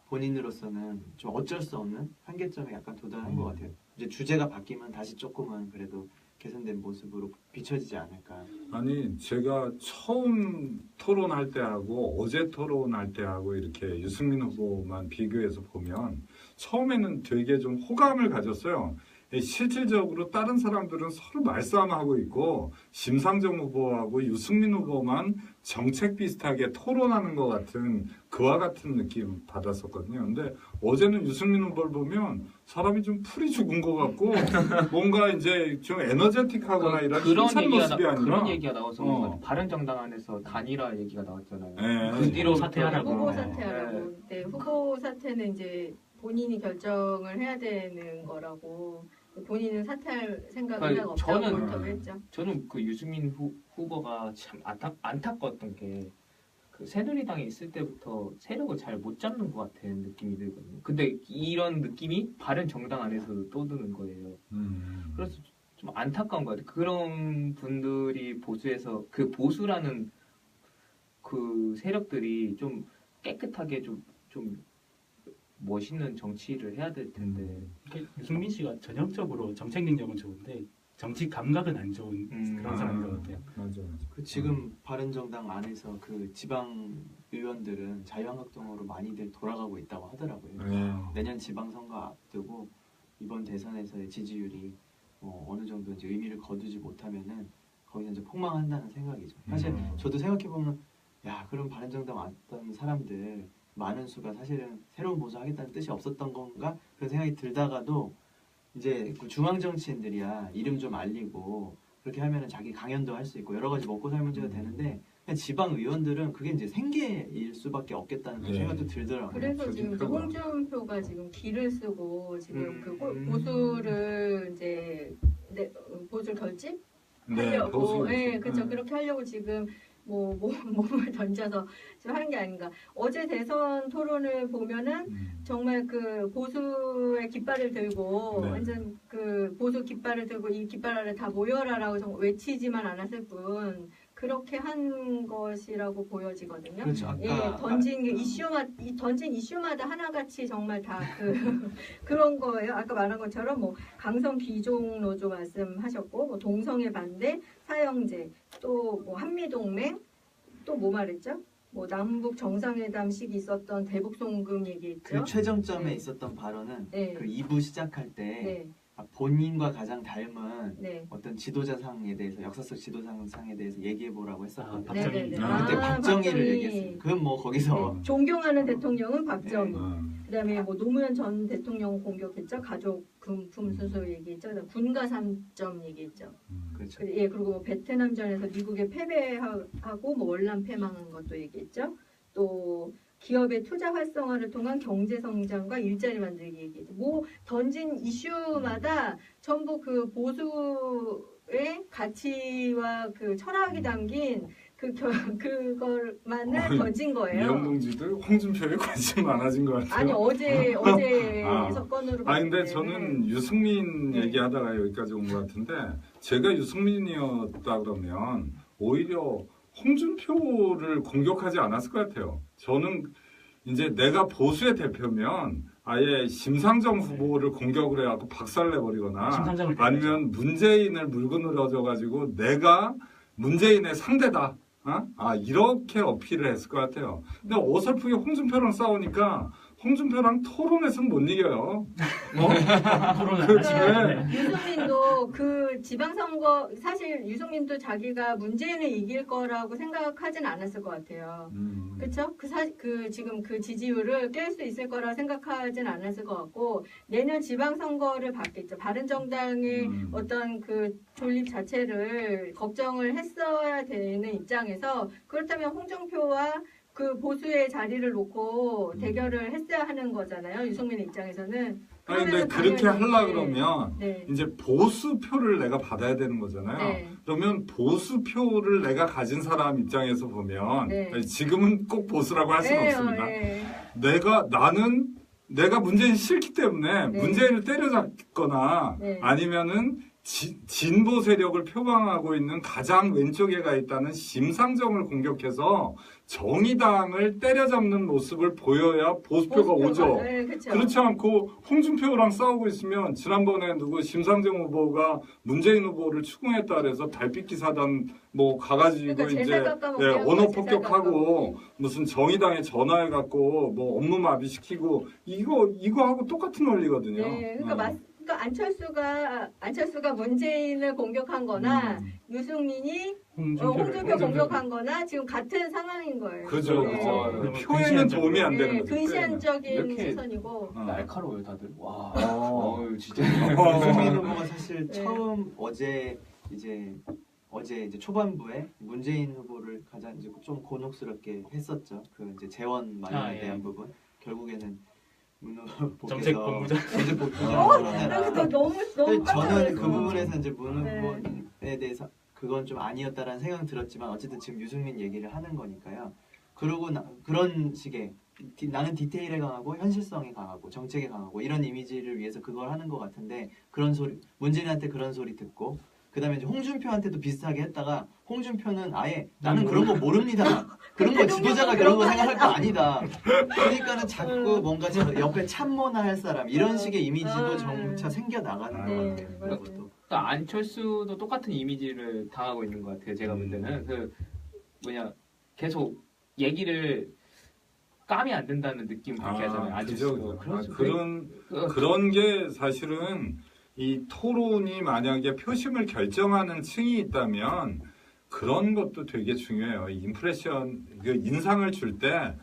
본인으로서는 좀 어쩔 수 없는 한계점에 약간 도달한 것 같아요. 이제 주제가 바뀌면 다시 조금은 그래도 개선된 모습으로 비춰지지 않을까. 아니 제가 처음 토론할 때하고 어제 토론할 때하고 이렇게 유승민 후보만 비교해서 보면 처음에는 되게 좀 호감을 가졌어요. 실질적으로 다른 사람들은 서로 말싸움하고 있고 심상정 후보하고 유승민 후보만 정책 비슷하게 토론하는 것 같은 그와 같은 느낌 받았었거든요. 근데 어제는 유승민 후보를 보면 사람이 좀 풀이 죽은 것 같고 뭔가 이제 좀 에너제틱하거나 이런 힘찬 모습이 아니라 그런 얘기가 나와서 바른정당 안에서 단일화 얘기가 나왔잖아요. 네. 그 뒤로 사퇴하라고. 후보 사퇴하라고. 네, 후보 사퇴는 이제 본인이 결정을 해야 되는 거라고. 본인은 사퇴할 생각은 없다고 인터뷰 했죠. 저는 그 유승민 후보가 참 안타까웠던 게 그 새누리당에 있을 때부터 세력을 잘 못 잡는 것 같은 느낌이 들거든요. 근데 이런 느낌이 바른정당 안에서도 또 드는 거예요. 그래서 좀 안타까운 것 같아요. 그런 분들이 보수에서 그 보수라는 그 세력들이 좀 깨끗하게 좀 멋있는 정치를 해야 될 텐데. 유승민 씨가 전형적으로 정책 능력은 좋은데 정치 감각은 안 좋은 그런 사람인 것 같아요. 맞아. 지금 바른정당 안에서 그 지방 의원들은 자유한국당으로 많이들 돌아가고 있다고 하더라고요. 내년 지방선거 앞두고 이번 대선에서의 지지율이 어느 정도 이제 의미를 거두지 못하면은 거기서 이제 폭망한다는 생각이죠. 사실 저도 생각해 보면 그럼 바른정당 왔던 사람들 많은 수가 사실은 새로운 보수하겠다는 뜻이 없었던 건가 그런 생각이 들다가도 이제 그 중앙 정치인들이야 이름 좀 알리고 그렇게 하면은 자기 강연도 할 수 있고 여러 가지 먹고 살 문제가 되는데 그냥 지방 의원들은 그게 이제 생계일 수밖에 없겠다는 생각도 들더라고요. 그래서 지금 이제 홍준표가 지금 기를 쓰고 지금 그 보수를 이제 보수 결집 하려고, 그렇죠. 그렇게 하려고 지금 몸을 던져서 지금 하는 게 아닌가. 어제 대선 토론을 보면은 정말 그 보수의 깃발을 들고 완전 그 보수 깃발을 들고 이 깃발 아래 다 모여라라고 정말 외치지만 않았을 뿐 그렇게 한 것이라고 보여지거든요. 그렇죠. 던진 이슈마다 하나같이 정말 다 그런 거예요. 아까 말한 것처럼 강성 귀족 노조 말씀하셨고 동성애 반대, 사형제, 또 한미동맹, 또 말했죠? 남북 정상회담식 있었던 대북송금 얘기했죠. 그 최정점에 있었던 발언은 그 2부 시작할 때 본인과 가장 닮은 어떤 지도자상에 대해서 역사 속 지도자상에 대해서 얘기해보라고 했었거든요. 박정희. 그때 박정희를 얘기했어요. 그건 거기서 존경하는 대통령은 박정희. 그다음에 노무현 전 대통령 공격했죠. 가족 금품 수수 얘기했죠. 군가 3점 얘기했죠. 그렇죠. 그리고 베트남전에서 미국에 패배하고 월남 패망한 것도 얘기했죠. 또 기업의 투자 활성화를 통한 경제 성장과 일자리 만들기 얘기했죠. 던진 이슈마다 전부 그 보수의 가치와 그 철학이 담긴 그걸만을 던진 거예요. 이영동지도 홍준표에 관심 많아진 것 같아요. 아니 어제 아. 사건으로. 아니 근데 봤을 저는 유승민 네. 얘기하다가 여기까지 온 것 같은데 제가 유승민이었다 그러면 오히려 홍준표를 공격하지 않았을 것 같아요. 저는 이제 내가 보수의 대표면 아예 심상정 후보를 공격을 해갖고 박살내버리거나 심상정을 아니면 문재인을 물고 늘어져가지고 내가 문재인의 상대다. 이렇게 어필을 했을 것 같아요. 근데 어설프게 홍준표랑 싸우니까 홍준표랑 토론에서는 못 이겨요. 토론을 그치. 하시면 유승민도 그 지방선거 사실 유승민도 자기가 문재인을 이길 거라고 생각하진 않았을 것 같아요. 그렇죠? 지금 그 지지율을 깰 수 있을 거라 생각하진 않았을 것 같고 내년 지방선거를 봤겠죠. 바른정당의 어떤 그 존립 자체를 걱정을 했어야 되는 입장에서 그렇다면 홍준표와 그 보수의 자리를 놓고 대결을 했어야 하는 거잖아요. 유승민의 입장에서는. 아니 근데 그러면은 그렇게 당연히- 하려 그러면 네. 이제 보수표를 내가 받아야 되는 거잖아요. 네. 그러면 보수표를 내가 가진 사람 입장에서 보면 네. 지금은 꼭 보수라고 할 수는 없습니다. 네. 내가 문재인 싫기 때문에 네. 문재인을 때려잡거나 네. 아니면은 진보 세력을 표방하고 있는 가장 왼쪽에 가 있다는 심상정을 공격해서 정의당을 때려잡는 모습을 보여야 보수표가 오죠. 네, 그렇죠. 그렇지 않고 홍준표랑 싸우고 있으면 지난번에 심상정 후보가 문재인 후보를 추궁했다 그래서 달빛 사단 가가지고 그러니까 이제 제살 깎아먹기 하고 언어 제살 폭격하고 깎아먹기. 무슨 정의당에 전화해갖고 업무 마비시키고 이거하고 똑같은 원리거든요. 네, 그러니까 안철수가 문재인을 공격한거나 유승민이 홍준표 공격한거나 지금 같은 상황인 거예요. 그죠, 네. 그죠. 표에는 도움이 안 되는 네, 거죠. 근시안적인 이렇게- 시선이고. 날카로워요 다들. 와. 어. 진짜. 유승민 후보가 사실 네. 처음 어제 이제 초반부에 문재인 후보를 가장 이제 좀 곤혹스럽게 했었죠. 그 이제 재원 마련에 예. 대한 부분 결국에는 문 후보께서 정책 본부장. 정책 그래서 본부장 너무 저는 깜짝 그 놀랐어요. 부분에서 이제 문 네. 후보에 대해서 그건 좀 아니었다라는 생각은 들었지만 어쨌든 지금 유승민 얘기를 하는 거니까요. 그러고 그런 식의 나는 디테일에 강하고 현실성에 강하고 정책에 강하고 이런 이미지를 위해서 그걸 하는 것 같은데 그런 소리 문재인한테 그런 소리 듣고 그다음에 이제 홍준표한테도 비슷하게 했다가 홍준표는 아예 나는 그런 거 모릅니다. 그런 거 지도자가 그런 거 생각할 거 아니다. 그러니까는 자꾸 뭔가 저 옆에 참모나 할 사람 이런 식의 이미지도 점차 생겨 나가는 것 네, 같아요. 맞아요. 그것도. 그러니까 안철수도 똑같은 이미지를 당하고 있는 것 같아요. 제가 볼 때는 계속 얘기를 까면 안 된다는 느낌 받게 하잖아요. 안철수도. 그런 게 사실은 이 토론이 만약에 표심을 결정하는 층이 있다면 그런 것도 되게 중요해요. 인프레션, 인상을 줄 때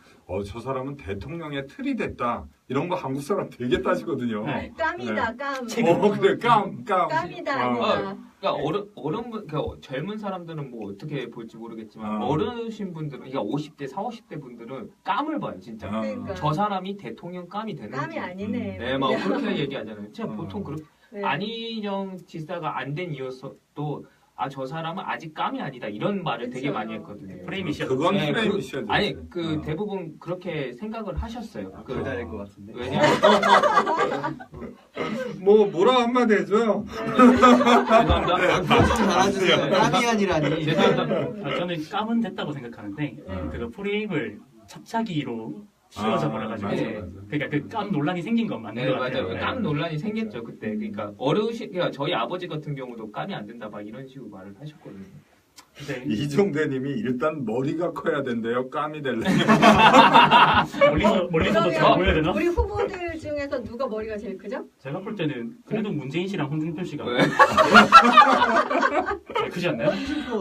저 사람은 대통령의 틀이 됐다. 이런 거 한국 사람 되게 따지거든요. 네. 깜이다 깜. 그래 깜. 깜이다 아니다. 그러니까 어른분, 그러니까 젊은 사람들은 뭐 어떻게 볼지 모르겠지만 아. 어르신 분들은, 그러니까 50대, 40, 50대 분들은 깜을 봐요, 진짜. 그러니까. 저 사람이 대통령 깜이 되는지. 깜이 아니네. 네, 막 그렇게 얘기하잖아요. 진짜 보통 그렇게 네. 안희정 지사가 안 된 이유도 저 사람은 아직 깜이 아니다 이런 말을 되게 그쵸. 많이 했거든요. 프레임이 시작. 그건 네, 프레임이 시작. 아니 대부분 그렇게 생각을 하셨어요. 별다를 것 같은데. 왜냐면 뭐라 한마디 해줘요. 죄송합니다. 좀 달아주세요. 깜이 아니라니. 죄송합니다. 저는 깜은 됐다고 생각하는데 그 프레임을 찹차기로 씌워져 버려가지고 맞아. 그러니까 그 깜 논란이 생긴 건 맞는 네, 것 같아요. 맞아요. 깜 논란이 생겼죠 그때. 그러니까 그러니까 저희 아버지 같은 경우도 깜이 안 된다 막 이런 식으로 말을 하셨거든요. 근데 이종대님이 일단 머리가 커야 된대요. 깜이 될래. 멀리서도 잘 보여야 되나? 우리 후보들 중에서 누가 머리가 제일 크죠? 제가 볼 때는 그래도 문재인 씨랑 홍준표 씨가 네. 잘 크지 않나요?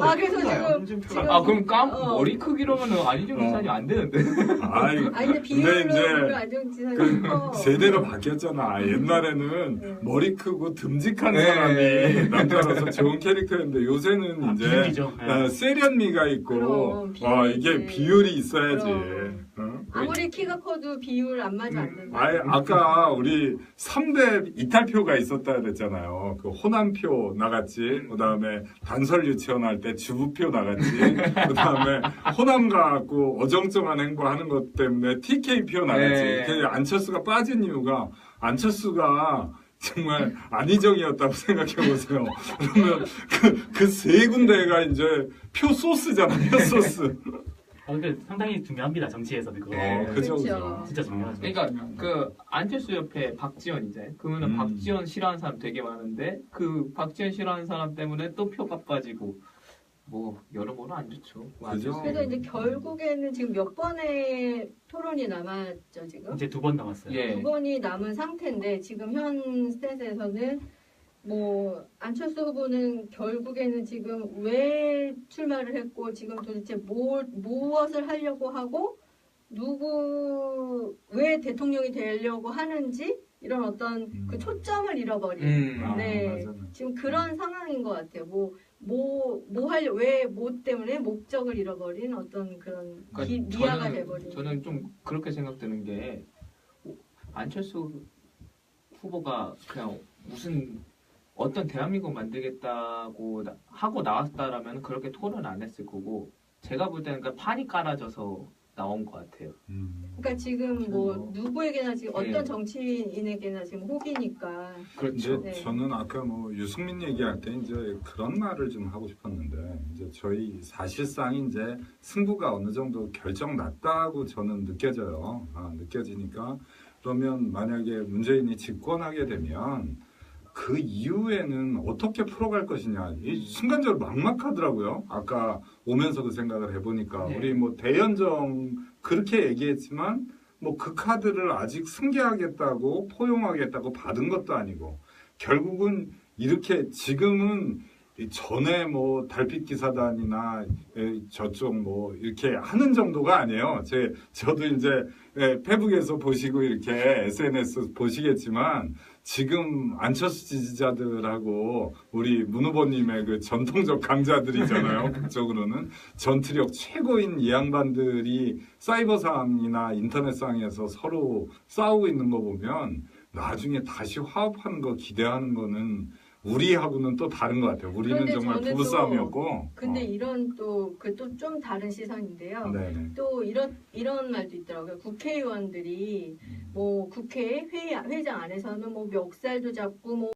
아, 그래서 지금 그럼 깜 어. 머리 크기로는 안희정 지사님 안 되는데. 아이, 아니 근데 비율로 이제 보면 안정지사님 커. 세대가 바뀌었잖아. 옛날에는 네. 머리 크고 듬직한 네. 사람이 남자로서 좋은 캐릭터였는데 요새는 이제 비율이죠. 세련미가 있고 그럼, 비율이 이게 있지. 비율이 있어야지. 그럼. 아무리 키가 커도 비율 안 맞아 안 된다. 아까 우리 3대 이탈표가 있었다 그랬잖아요. 그 호남표 나갔지. 그다음에 단설 유치원 할 때 주부표 나갔지. 그다음에 호남 가고 어정쩡한 행보하는 것 때문에 TK표 나갔지. 네. 그래서 안철수가 빠진 이유가 안철수가 정말 안희정이었다고 생각해 보세요. 그러면 그 세 군데가 이제 표 소스잖아요. 표 소스. 근데 상당히 중요합니다. 정치에서는 그거. 그죠, 그렇죠. 그죠. 진짜 중요하죠. 그러니까 그 안철수 옆에 박지원이잖아요. 그러면 박지원 싫어하는 사람 되게 많은데 그 박지원 싫어하는 사람 때문에 또 표가 빠지고 뭐 여러모로 안 좋죠. 그죠. 그래서 이제 결국에는 지금 몇 번의 토론이 남았죠 지금? 이제 2번 남았어요. 예. 두 번이 남은 상태인데 지금 현 스탯에서는 뭐 안철수 후보는 결국에는 지금 왜 출마를 했고 지금 도대체 무엇을 하려고 하고 왜 대통령이 되려고 하는지 이런 어떤 그 초점을 잃어버린 네. 맞아요. 지금 그런 상황인 것 같아요. 뭐 때문에 목적을 잃어버린 어떤 그런 그러니까 미아가 돼버린. 저는 좀 그렇게 생각되는 게 안철수 후보가 그냥 무슨 어떤 대한민국 만들겠다고 하고 나왔다라면 그렇게 토론 안 했을 거고 제가 볼 때는 그러니까 판이 깔아져서 나온 것 같아요. 그러니까 지금 뭐 누구에게나 지금 네. 어떤 정치인에게나 지금 호기니까. 그렇죠. 이제 네. 저는 아까 뭐 유승민 얘기할 때 이제 그런 말을 좀 하고 싶었는데 이제 저희 사실상 이제 승부가 어느 정도 결정 났다고 저는 느껴져요. 느껴지니까 그러면 만약에 문재인이 집권하게 되면 그 이후에는 어떻게 풀어갈 것이냐. 이 순간적으로 막막하더라고요. 아까 오면서 그 생각을 해보니까 네. 우리 뭐 대연정 그렇게 얘기했지만 뭐 그 카드를 아직 승계하겠다고 포용하겠다고 받은 것도 아니고 결국은 이렇게 지금은 전에 뭐 달빛 기사단이나 저쪽 뭐 이렇게 하는 정도가 아니에요. 저도 이제 페북에서 보시고 이렇게 SNS 보시겠지만 지금 안철수 지지자들하고 우리 문 후보님의 그 전통적 강자들이잖아요. 그쪽으로는 전투력 최고인 이 양반들이 사이버상이나 인터넷상에서 서로 싸우고 있는 거 보면 나중에 다시 화합하는 거 기대하는 거는 우리하고는 또 다른 것 같아요. 우리는 그런데 정말 저는 부부싸움이었고. 근데 이런 또 좀 다른 시선인데요. 네네. 또 이런 말도 있더라고요. 국회의원들이 뭐 국회 회장 안에서는 뭐 멱살도 잡고 뭐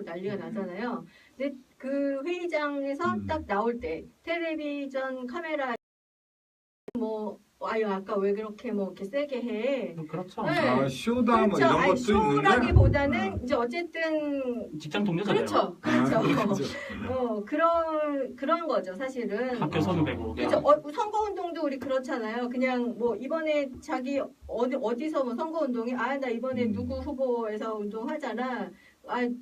난리가 나잖아요. 근데 그 회의장에서 딱 나올 때 텔레비전 카메라 뭐 아까 왜 그렇게 뭐 이렇게 세게 해? 그렇죠. 네. 쇼다 뭐 그렇죠. 이런 것도 쇼라기보다는 있는데. 이제 어쨌든 직장 동료잖아요. 그렇죠. 그렇죠. 그런 거죠, 사실은. 학교 선후배고. 그렇죠. 선거운동도 우리 그렇잖아요. 그냥 뭐 이번에 자기 어디서 뭐 선거운동이 나 이번에 누구 후보에서 운동하잖아.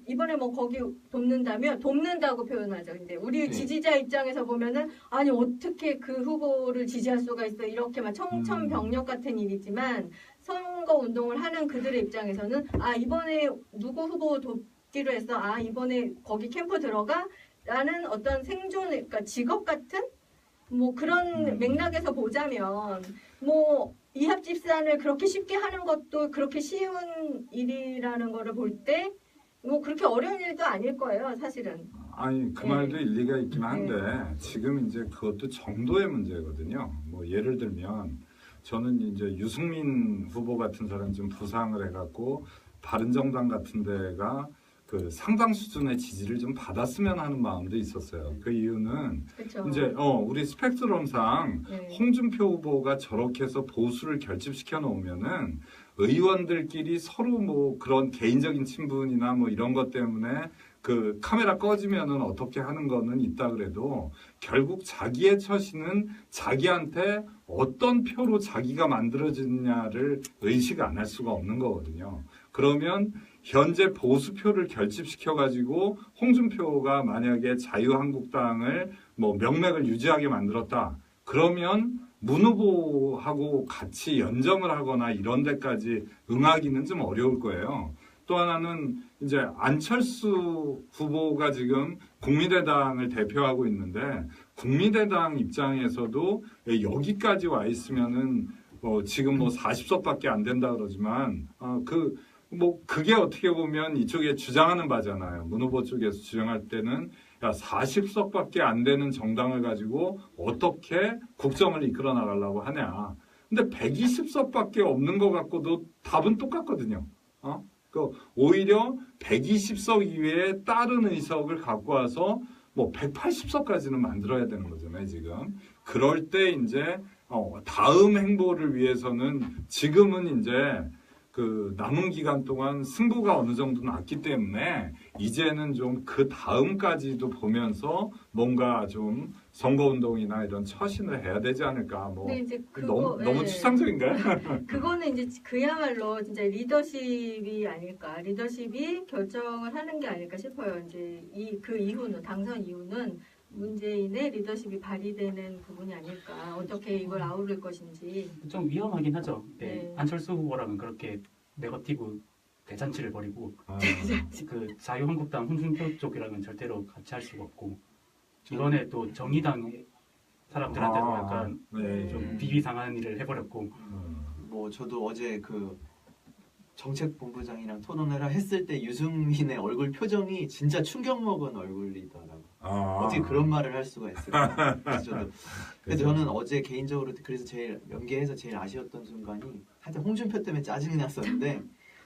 이번에 뭐 거기 돕는다고 표현하죠. 근데 우리 지지자 입장에서 보면은 아니 어떻게 그 후보를 지지할 수가 있어 이렇게 막 청천벽력 같은 일이지만 선거 운동을 하는 그들의 입장에서는 이번에 누구 후보 돕기로 했어. 이번에 거기 캠프 들어가 라는 어떤 그러니까 직업 같은 뭐 그런 맥락에서 보자면 뭐 이합집산을 그렇게 쉽게 하는 것도 그렇게 쉬운 일이라는 거를 볼 때 뭐 그렇게 어려운 일도 아닐 거예요, 사실은. 아니 그 말도 일리가 있긴 한데 지금 이제 그것도 정도의 문제거든요. 뭐 예를 들면 저는 이제 유승민 후보 같은 사람 좀 부상을 해갖고 바른정당 같은 데가 그 상당 수준의 지지를 좀 받았으면 하는 마음도 있었어요. 그 이유는 그쵸. 이제 우리 스펙트럼상 홍준표 후보가 저렇게 해서 보수를 결집시켜 놓으면은 의원들끼리 서로 뭐 그런 개인적인 친분이나 뭐 이런 것 때문에 그 카메라 꺼지면은 어떻게 하는 거는 있다 그래도 결국 자기의 처신은 자기한테 어떤 표로 자기가 만들어지느냐를 의식 안 할 수가 없는 거거든요. 그러면 현재 보수표를 결집시켜 가지고 홍준표가 만약에 자유한국당을 뭐 명맥을 유지하게 만들었다. 그러면 문 후보하고 같이 연정을 하거나 이런 데까지 응하기는 좀 어려울 거예요. 또 하나는 이제 안철수 후보가 지금 국민의당을 대표하고 있는데 국민의당 입장에서도 여기까지 와 있으면은 지금 뭐 40석밖에 안 된다 그러지만 그게 어떻게 보면 이쪽에 주장하는 바잖아요. 문 후보 쪽에서 주장할 때는 야 40석밖에 안 되는 정당을 가지고 어떻게 국정을 이끌어 나가려고 하냐. 근데 120석밖에 없는 것 같고도 답은 똑같거든요. 오히려 120석 이외에 다른 의석을 갖고 와서 뭐 180석까지는 만들어야 되는 거잖아요, 지금. 그럴 때 이제 다음 행보를 위해서는 지금은 이제 그 남은 기간 동안 승부가 어느 정도 났기 때문에 이제는 좀 그 다음까지도 보면서 뭔가 좀 선거운동이나 이런 처신을 해야 되지 않을까. 뭐 근데 이제 너무 추상적인가요? 그거는 이제 그야말로 진짜 리더십이 아닐까. 리더십이 결정을 하는 게 아닐까 싶어요. 이제 그 이후는 당선 이후는 문재인의 리더십이 발휘되는 부분이 아닐까. 어떻게 이걸 아우를 것인지. 좀 위험하긴 하죠. 네. 안철수 후보라면 그렇게 네거티브 대잔치를 벌이고 아, 그 자유한국당 홍준표 쪽이랑은 절대로 같이 할 수가 없고 이번에 또 정의당 사람들한테도 약간 네. 좀 비비상한 일을 해버렸고 뭐 저도 어제 그 정책본부장이랑 토론을 했을 때 유승민의 얼굴 표정이 진짜 충격 먹은 얼굴이더라고요. 어떻게 그런 말을 할 수가 있을까? 그래서 저는 어제 개인적으로 그래서 제일 연계해서 제일 아쉬웠던 순간이 하여튼 홍준표 때문에 짜증이 났었는데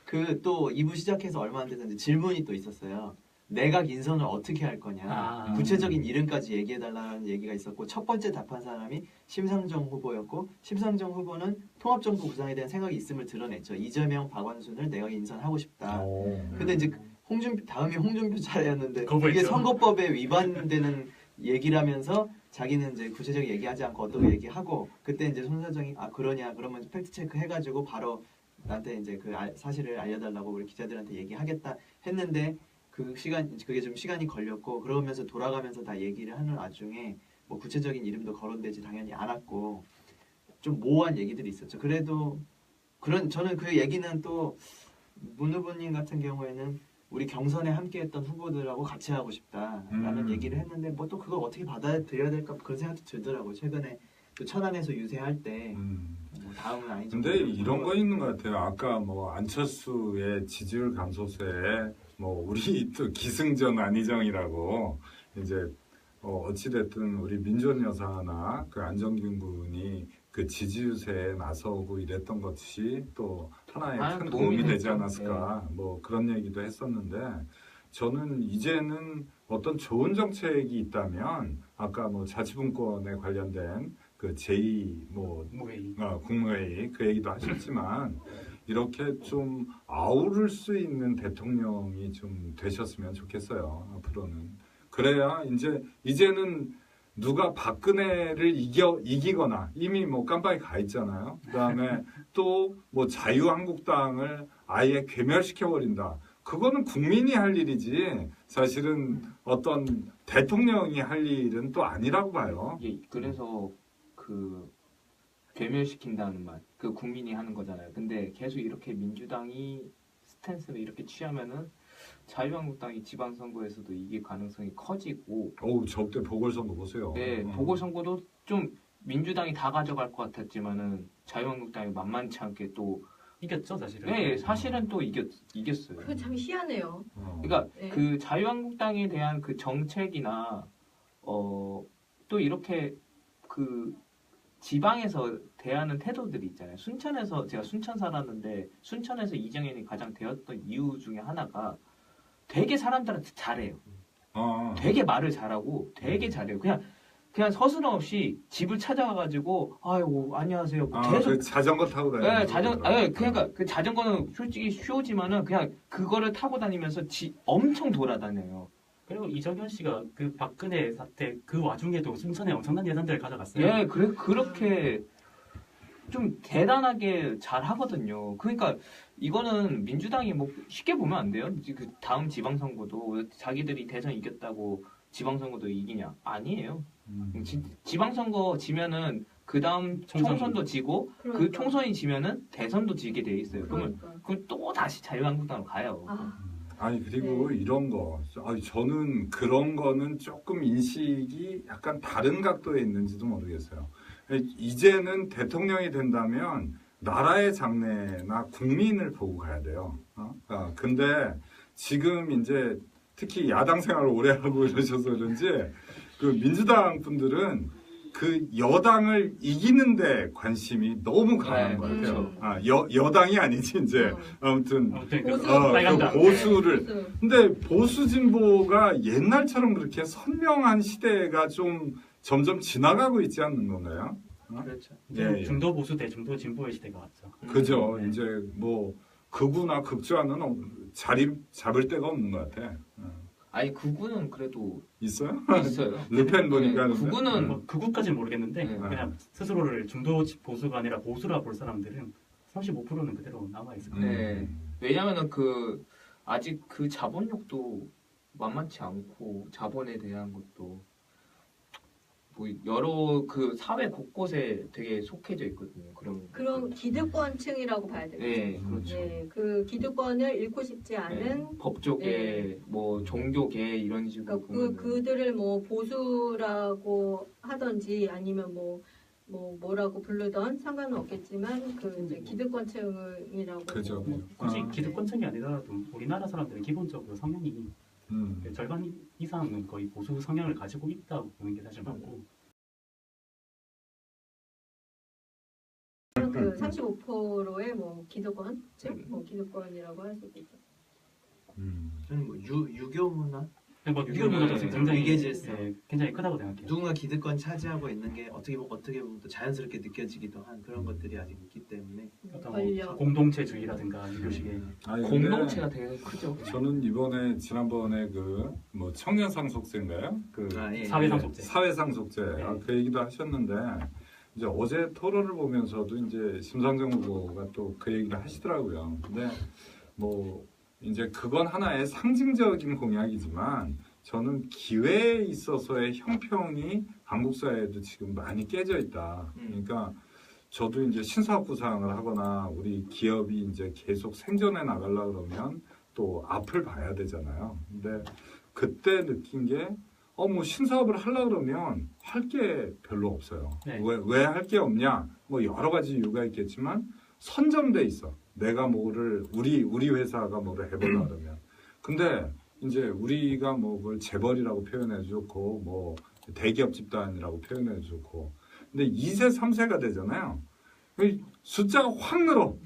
그 또 2부 시작해서 얼마 안 돼서 이제 질문이 또 있었어요. 내각 인선을 어떻게 할 거냐. 구체적인 이름까지 얘기해달라는 얘기가 있었고 첫 번째 답한 사람이 심상정 후보였고 심상정 후보는 통합정부 구상에 대한 생각이 있음을 드러냈죠. 이재명, 박원순을 내각 인선하고 싶다. 근데 이제 다음이 홍준표 차례였는데 이게 선거법에 위반되는 얘기라면서 자기는 이제 구체적인 얘기하지 않고 어떻게 얘기하고 그때 이제 손 사정이 그러냐 그러면 팩트 체크 해가지고 바로 나한테 이제 그 사실을 알려달라고 우리 기자들한테 얘기하겠다 했는데 그게 좀 시간이 걸렸고 그러면서 돌아가면서 다 얘기를 하는 와중에 뭐 구체적인 이름도 거론되지 당연히 않았고 좀 모호한 얘기들이 있었죠. 그래도 저는 그 얘기는 또 문 후보님 같은 경우에는 우리 경선에 함께했던 후보들하고 같이 하고 싶다라는 얘기를 했는데 뭐 또 그걸 어떻게 받아들여야 될까 그런 생각도 들더라고요. 최근에 또 천안에서 유세할 때 뭐 다음은 아니죠. 근데 이런 거 있는 것 같아요. 아까 뭐 안철수의 지지율 감소세에 뭐 우리 또 기승전 안희정이라고 이제 어찌됐든 우리 민주원 여사나 그 안정균 군이 그 지지율세에 나서고 이랬던 것이 또 하나의 큰 도움이 되지 않았을까. 뭐 그런 얘기도 했었는데 저는 이제는 어떤 좋은 정책이 있다면 아까 뭐 자치분권에 관련된 그 제2 국무회의 그 얘기도 하셨지만 이렇게 좀 아우를 수 있는 대통령이 좀 되셨으면 좋겠어요. 앞으로는. 그래야 이제는 누가 박근혜를 이기거나 이미 뭐 깜빡이 가 있잖아요. 그다음에 또 뭐 자유한국당을 아예 괴멸시켜버린다. 그거는 국민이 할 일이지 사실은 어떤 대통령이 할 일은 또 아니라고 봐요. 그래서 그 괴멸시킨다는 말, 그 국민이 하는 거잖아요. 근데 계속 이렇게 민주당이 스탠스를 이렇게 취하면은 자유한국당이 지방선거에서도 이길 가능성이 커지고. 저때 보궐선거 보세요. 네, 보궐선거도 좀 민주당이 다 가져갈 것 같았지만은 자유한국당이 만만치 않게 또 이겼죠, 사실은. 네, 사실은 또 이겼어요. 그거 참 희한해요. 그러니까 네. 그 자유한국당에 대한 그 정책이나 또 이렇게 그 지방에서 대하는 태도들이 있잖아요. 제가 순천 살았는데 순천에서 이정현이 가장 되었던 이유 중에 하나가 되게 사람들한테 잘해요. 되게 말을 잘하고 되게 잘해요. 그냥 서스럼 없이 집을 찾아가가지고 아이고 안녕하세요. 계속 그 자전거 타고 다니는. 네, 그러니까 그 자전거는 솔직히 쇼지만은 그냥 그거를 타고 다니면서 엄청 돌아다녀요. 그리고 이정현 씨가 그 박근혜 사태 그 와중에도 순천에 엄청난 예산들을 가져갔어요. 예, 그렇게 좀 대단하게 잘 하거든요. 그러니까 이거는 민주당이 뭐 쉽게 보면 안 돼요. 그 다음 지방선거도 자기들이 대선 이겼다고 지방선거도 이기냐? 아니에요. 지방선거 지면은 그 다음 총선도 지고 그 그러니까. 총선이 지면은 대선도 지게 돼 있어요. 그러면 그러니까. 그럼 또 다시 자유한국당으로 가요. 아, 아니 그리고 이런 거 아니, 저는 그런 거는 조금 인식이 약간 다른 각도에 있는지도 모르겠어요. 이제는 대통령이 된다면 나라의 장래나 국민을 보고 가야 돼요. 근데 지금 이제 특히 야당 생활을 오래 하고 이러셔서 그런지 그 민주당 분들은 그 여당을 이기는데 관심이 너무 강한 네, 것 같아요. 그렇죠. 여당이 아니지 이제 아무튼 아무튼 보수, 빨간당. 그 보수를 보수. 근데 보수 진보가 옛날처럼 그렇게 선명한 시대가 좀 점점 지나가고 있지 않는 건가요? 그렇죠. 예, 예. 중도 보수 대 중도 진보의 시대가 왔죠. 그죠. 네. 이제 뭐 극우나 극좌는 자리 잡을 데가 없는 것 같아. 아니 극우는 그래도 있어요? 있어요. 르펜 보니까 네, 극우는 뭐 극우까지는 모르겠는데 네. 그냥 스스로를 중도 보수가 아니라 보수라 볼 사람들은 35%는 그대로 남아 있을 거예요. 네. 왜냐면은 그 아직 그 자본력도 만만치 않고 자본에 대한 것도 뭐 여러 그 사회 곳곳에 되게 속해져 있거든요. 그런 기득권층이라고 봐야 되겠죠. 네, 그렇죠. 네, 그 기득권을 잃고 싶지 않은 네, 법조계, 뭐 종교계 이런 식으로 그러니까 그들을 뭐 보수라고 하든지 아니면 뭐라고 부르던 상관은 없겠지만 그 이제 기득권층이라고 그죠. 굳이 기득권층이 아니더라도 우리나라 사람들은 기본적으로 성향이 절반 이상은 거의 보수 성향을 가지고 있다고 보는 게 사실 맞고 그 35%의 뭐 기득권층, 뭐 기득권이라고 할 수 있겠죠. 저는 뭐 유교 문화 뭐 유교 문화도 네, 굉장히 위계 질서. 굉장히 크다고 생각해요. 누군가 기득권 차지하고 있는 게 어떻게 보면 또 자연스럽게 느껴지기도 한 그런 것들이 아직 있기 때문에 어떤 권력. 뭐 공동체주의라든가 유교식의 아니, 근데 공동체가 되게 크죠. 저는 이번에 지난번에 그 뭐 청년 상속제인가요? 그 예. 사회상속제. 사회상속제 네. 그 얘기도 하셨는데 이제 어제 토론을 보면서도 이제 심상정 후보가 또 그 얘기를 하시더라고요. 근데 뭐 이제 그건 하나의 상징적인 공약이지만 저는 기회에 있어서의 형평이 한국 사회에도 지금 많이 깨져 있다. 그러니까 저도 이제 신사업 구상을 하거나 우리 기업이 이제 계속 생존해 나가려 그러면 또 앞을 봐야 되잖아요. 근데 그때 느낀 게 뭐 신사업을 하려 그러면 할 게 별로 없어요. 네. 왜 할 게 없냐? 뭐 여러 가지 이유가 있겠지만 선점돼 있어. 내가 뭐를 우리 회사가 뭐를 해보려 그러면. 근데 이제 우리가 뭐 그걸 재벌이라고 표현해 주고 뭐 대기업 집단이라고 표현해 주고. 근데 2세, 3세가 되잖아요. 숫자가 확 늘어.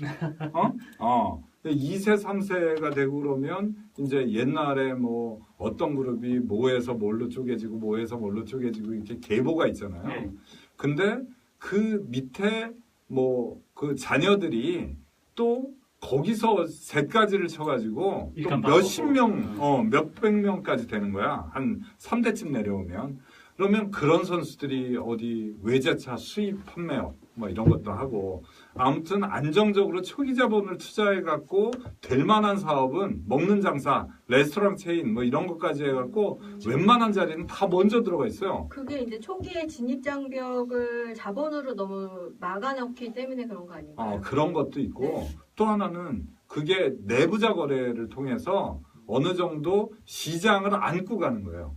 2세, 3세가 되고 그러면 이제 옛날에 뭐 어떤 그룹이 뭐에서 뭘로 쪼개지고 뭐에서 뭘로 쪼개지고 이렇게 계보가 있잖아요. 네. 근데 그 밑에 뭐 그 자녀들이 또 거기서 셋가지를 쳐가지고 또 일감 몇십 받고. 명, 몇백 명까지 되는 거야. 한 3대쯤 내려오면. 그러면 그런 선수들이 어디 외제차 수입 판매업 뭐 이런 것도 하고 아무튼 안정적으로 초기 자본을 투자해갖고 될 만한 사업은 먹는 장사, 레스토랑 체인 뭐 이런 것까지 해갖고 웬만한 자리는 다 먼저 들어가 있어요. 그게 이제 초기에 진입 장벽을 자본으로 너무 막아놓기 때문에 그런 거 아닌가요? 그런 것도 있고 네. 또 하나는 그게 내부자 거래를 통해서 어느 정도 시장을 안고 가는 거예요.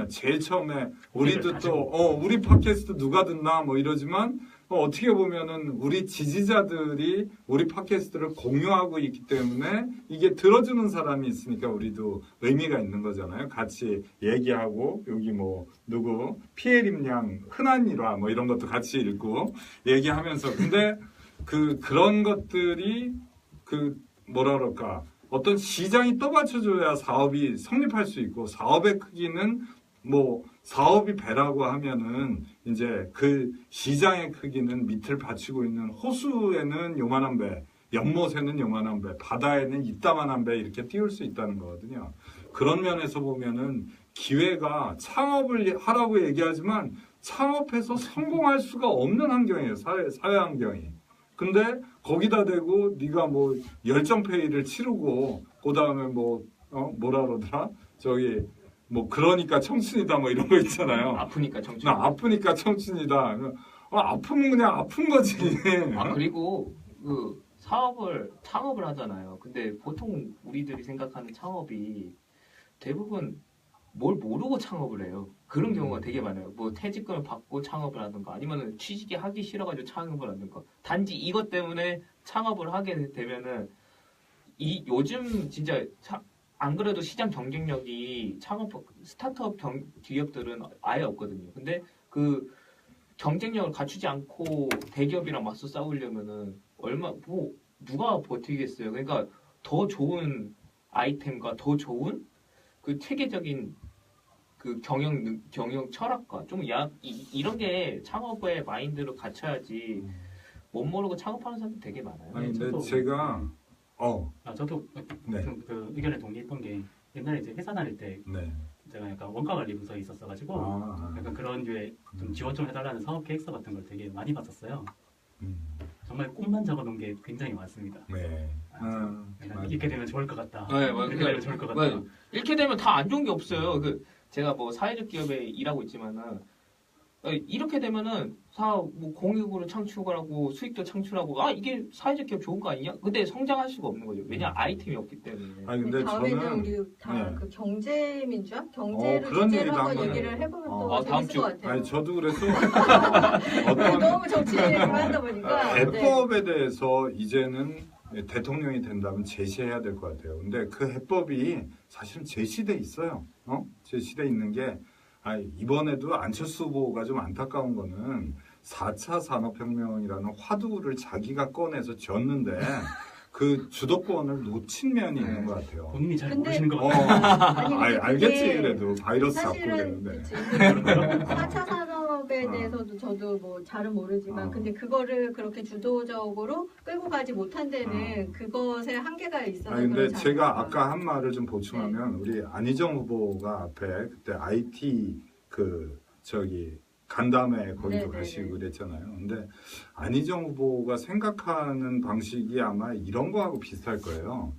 제일 처음에 우리도 또 우리 팟캐스트 누가 듣나 뭐 이러지만 어떻게 보면은 우리 지지자들이 우리 팟캐스트를 공유하고 있기 때문에 이게 들어주는 사람이 있으니까 우리도 의미가 있는 거잖아요. 같이 얘기하고 여기 뭐 누구 피에림 양 흔한 일화 뭐 이런 것도 같이 읽고 얘기하면서 근데 그런 것들이 뭐라 그럴까 어떤 시장이 떠받쳐줘야 사업이 성립할 수 있고 사업의 크기는 뭐 사업이 배라고 하면은 이제 그 시장의 크기는 밑을 받치고 있는 호수에는 요만한 배, 연못에는 요만한 배, 바다에는 이따만한 배 이렇게 띄울 수 있다는 거거든요. 그런 면에서 보면은 기회가 창업을 하라고 얘기하지만 창업해서 성공할 수가 없는 환경이에요. 사회 환경이. 근데 거기다 대고 네가 뭐 열정페이를 치르고 그다음에 뭐라 그러더라? 저기 뭐 그러니까 청춘이다 뭐 이런 거 있잖아요. 아프니까 청춘. 나 아프니까 청춘이다. 아프면 그냥 아픈 거지. 그리고 그 창업을 하잖아요. 근데 보통 우리들이 생각하는 창업이 대부분 뭘 모르고 창업을 해요. 그런 경우가 되게 많아요. 뭐 퇴직금을 받고 창업을 하든가 아니면은 취직이 하기 싫어가지고 창업을 하든가. 단지 이것 때문에 창업을 하게 되면은 요즘 진짜 안 그래도 시장 경쟁력이 스타트업 기업들은 아예 없거든요. 근데 그 경쟁력을 갖추지 않고 대기업이랑 맞서 싸우려면은 누가 버티겠어요. 그러니까 더 좋은 아이템과 더 좋은 그 체계적인 그 경영 철학과 좀 이런 게 창업의 마인드로 갖춰야지 못 모르고 창업하는 사람들 되게 많아요. 아니 근데 저도- 제가 저도 네. 그 의견에 동의했던 게 옛날에 이제 회사 다닐 때 네. 제가 약간 원가 관리 부서에 있었어가지고 약간 그런 류의 좀 지원 좀 해달라는 사업 계획서 같은 걸 되게 많이 봤었어요. 정말 꿈만 적어놓은 게 굉장히 많습니다. 네. 약간 이렇게 되면 좋을 것 같다. 네, 이렇게 되면 좋을 것 같다. 맞아요. 이렇게 되면 다 안 좋은 게 없어요. 제가 뭐 사회적 기업에 일하고 있지만은 이렇게 되면은 뭐 공익으로 창출을 하고 수익도 창출하고 이게 사회적 기업 좋은 거 아니냐? 근데 성장할 수가 없는 거죠. 왜냐 아이템이 없기 때문에. 아니 근데 다음에는 저는 우리 다 네. 그 경제민주화? 경제를 그런 주제로 얘기도 한번 한번 얘기를 해보면 또 다음 재밌을 주. 것 같아요. 아니 저도 그래서 너무 정치만 하다 보니까 네. 해법에 대해서 이제는 대통령이 된다면 제시해야 될 것 같아요. 근데 그 해법이 사실은 제시돼 있어요. 제시돼 있는 게 이번에도 안철수 후보가 좀 안타까운 거는 4차 산업혁명이라는 화두를 자기가 꺼내서 쥐었는데 그 주도권을 놓친 면이 있는 것 같아요. 본인이 잘 근데- 모르시는 것 같아요. 아니, 알겠지 그게 그래도 바이러스 잡고 사실은 그랬는데. 4차 산업에 대해서도 저도 뭐 잘은 모르지만 근데 그거를 그렇게 주도적으로 끌고 가지 못한 데는 그것에 한계가 있어서 근데 그렇지 제가 않을까. 아까 한 말을 좀 보충하면 우리 안희정 후보가 앞에 그때 IT 간담회 거기도 네네네. 가시고 그랬잖아요. 근데 안희정 후보가 생각하는 방식이 아마 이런 거하고 비슷할 거예요.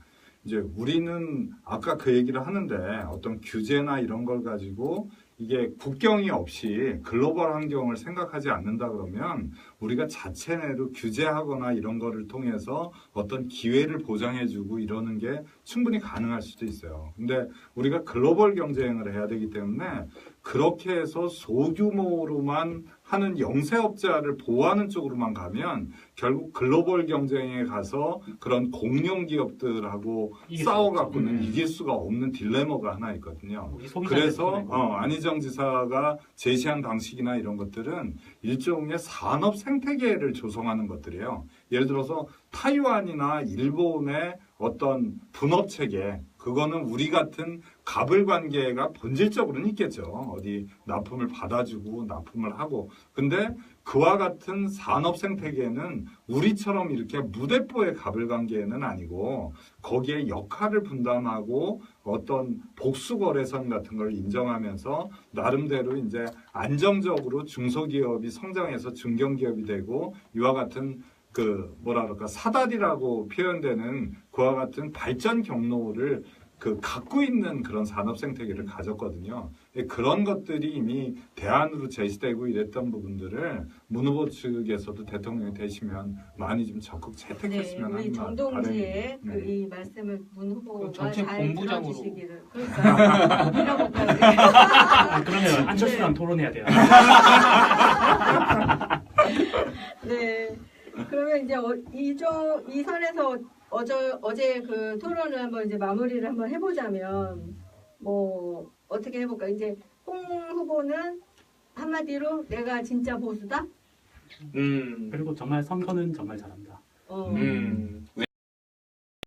이제 우리는 아까 그 얘기를 하는데 어떤 규제나 이런 걸 가지고 이게 국경이 없이 글로벌 환경을 생각하지 않는다 그러면 우리가 자체 내로 규제하거나 이런 거를 통해서 어떤 기회를 보장해주고 이러는 게 충분히 가능할 수도 있어요. 근데 우리가 글로벌 경쟁을 해야 되기 때문에 그렇게 해서 소규모로만 하는 영세업자를 보호하는 쪽으로만 가면 결국 글로벌 경쟁에 가서 그런 공룡 기업들하고 싸워갖고는 이길 수가 없는 딜레마가 하나 있거든요. 그래서 안희정 지사가 제시한 방식이나 이런 것들은 일종의 산업 생태계를 조성하는 것들이에요. 예를 들어서 타이완이나 일본의 어떤 분업 체계, 그거는 우리 같은 갑을 관계가 본질적으로는 있겠죠. 어디 납품을 받아주고 납품을 하고. 근데 그와 같은 산업 생태계는 우리처럼 이렇게 무대뽀의 갑을 관계는 아니고 거기에 역할을 분담하고 어떤 복수거래선 같은 걸 인정하면서 나름대로 이제 안정적으로 중소기업이 성장해서 중견기업이 되고 이와 같은 사다리라고 표현되는 그와 같은 발전 경로를 갖고 있는 그런 산업 생태계를 가졌거든요. 그런 것들이 이미 대안으로 제시되고 이랬던 부분들을 문 후보 측에서도 대통령이 되시면 많이 좀 적극 채택했으면 우리 하는 정동지의 바람이. 이 말씀을 문 후보가 정책 잘 본부장으로. 들어주시기를. 그러니까 밀어볼까요? 그러면 안철수랑 토론해야 돼요. 네. 그러면 이제 이 선에서 어제 그 토론을 한번 이제 마무리를 한번 해보자면 뭐 어떻게 해볼까? 이제 홍 후보는 한마디로 내가 진짜 보수다. 그리고 정말 선거는 정말 잘한다.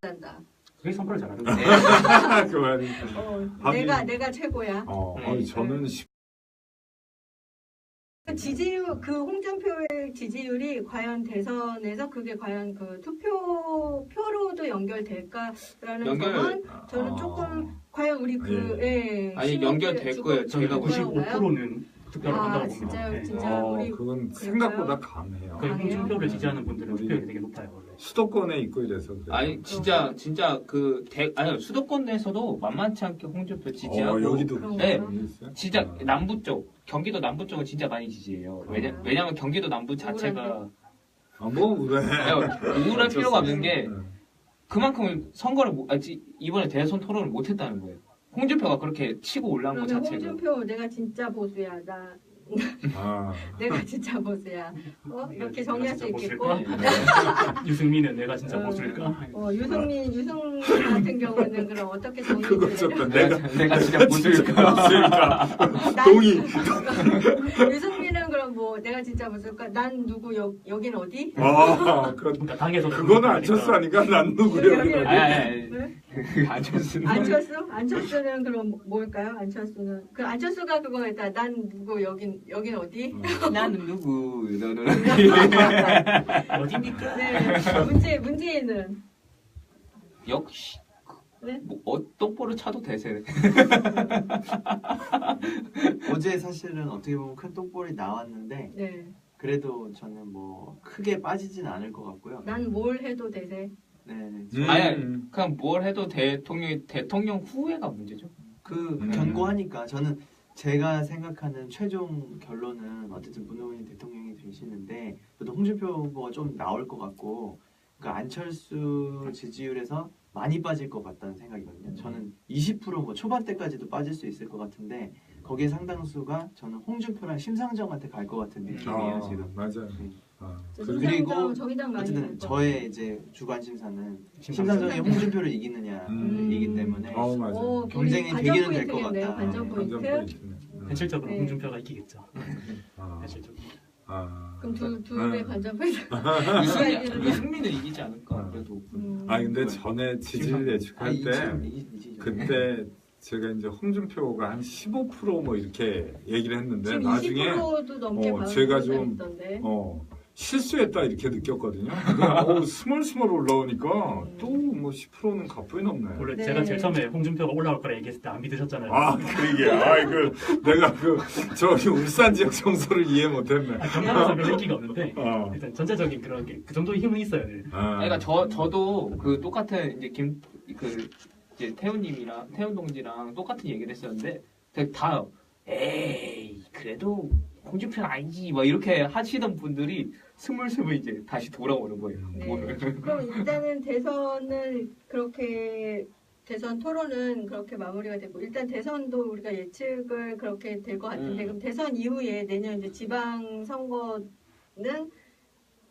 한다. 그게 선거를 잘하는 거예요. 그 말이. 내가 최고야. 저는 그 홍준표의 지지율이 과연 대선에서 그게 과연 그 투표로도 연결될까라는 점은 저는 조금 과연 우리 아니, 연결될 거예요. 저희가 95%는 투표를 한다고 보면 진짜요? 네. 진짜 우리 그건 그럴까요? 생각보다 강해요. 그 홍준표를 강해요? 지지하는 분들은 우리- 투표율이 되게 높아요 원래. 수도권에 있고 이래서 그래요. 아니 진짜 아니 수도권에서도 만만치 않게 홍준표 지지하고 여기도 그런 네. 거요? 있어요? 진짜 어. 남부 쪽 경기도 남부 쪽은 진짜 많이 지지해요. 왜냐면 경기도 남부 자체가 뭐 그래. 우울할 필요가 없는 게 네. 그만큼 선거를 이번에 대선 토론을 못했다는 거예요. 홍준표가 그렇게 치고 올라온 것 그러면 자체가. 홍준표 내가 진짜 보수야. 아, 내가 진짜 보수야. 이렇게 정리할 수 내가 진짜 있겠고. 보수일까? 유승민은 내가 진짜 어. 보수일까? 유승민 같은 경우는 그럼 어떻게 정리를 그거 해요? 좋다. 내가 진짜 보수일까? 없으니까 동의. 유승민은 그럼 뭐 내가 진짜 보수일까? 난 누구 여긴 어디? 그러니까 당에서 그거는 안철수 아니까 난 누구야? 여기 아니. 네? 안철수는 안철수는 그럼 뭘까요? 안철수는 그 안철수가 그거 했다. 난 누구 여긴 어디? 나는 누구 너는 어디입니까? 네. 문재인은 역시 네? 똑바로 차도 대세. 어제 사실은 어떻게 보면 큰 똥볼이 나왔는데 네. 그래도 저는 뭐 크게 빠지진 않을 것 같고요. 난 뭘 해도 되세. 네. 아니 그냥 뭘 해도 대통령 후회가 문제죠. 견고하니까 저는 제가 생각하는 최종 결론은 어쨌든 문호인 대통령이 되시는데 그래도 홍준표 후보가 좀 나올 것 같고 그러니까 안철수 지지율에서 많이 빠질 것 같다는 생각이거든요. 저는 20%뭐 초반대까지도 빠질 수 있을 것 같은데 거기에 상당수가 저는 홍준표랑 심상정한테 갈 것 같은 느낌이에요 지금. 맞아요. 네. 그리고 정의당 많이 어쨌든 갈 저의 이제 주관 심사는 심상정. 심상정이 홍준표를 이기느냐이기 때문에 맞아. 경쟁이 관전 되기는 될 것 포인트겠네요. 같다. 관전 포인트. 현실적으로 네. 홍준표가 이기겠죠. 아, 현실적으로. 그럼 둘의 관전 포인트. 유승민은 이기지 않을까 그래도. 근데 전에 지지를 예측할 때 그때 제가 이제 홍준표가 한 15%뭐 이렇게 얘기를 했는데 지금 나중에 20%도 넘게 제가 좀 있던데. 실수했다 이렇게 느꼈거든요. 스멀스멀 올라오니까 또 뭐 10%는 갑부이 넘네. 원래 네. 제가 제일 처음에 홍준표가 올라올 거라 얘기했을 때 안 믿으셨잖아요. 그러게. 내가 저기 울산 지역 정서를 이해 못했네. 경남에서 별 인기가 없는데 어. 일단 전체적인 그런 게 그 정도의 힘은 있어요. 네. 그러니까 저도 그 똑같은 이제 이제 태훈 동지랑 똑같은 얘기를 했었는데 다 에이 그래도 홍준표는 아니지 막 이렇게 하시던 분들이 스물스물 이제 다시 돌아오는 거예요. 네. 그럼 일단은 대선 토론은 그렇게 마무리가 되고 일단 대선도 우리가 예측을 그렇게 될 것 같은데 그럼 대선 이후에 내년 이제 지방 선거는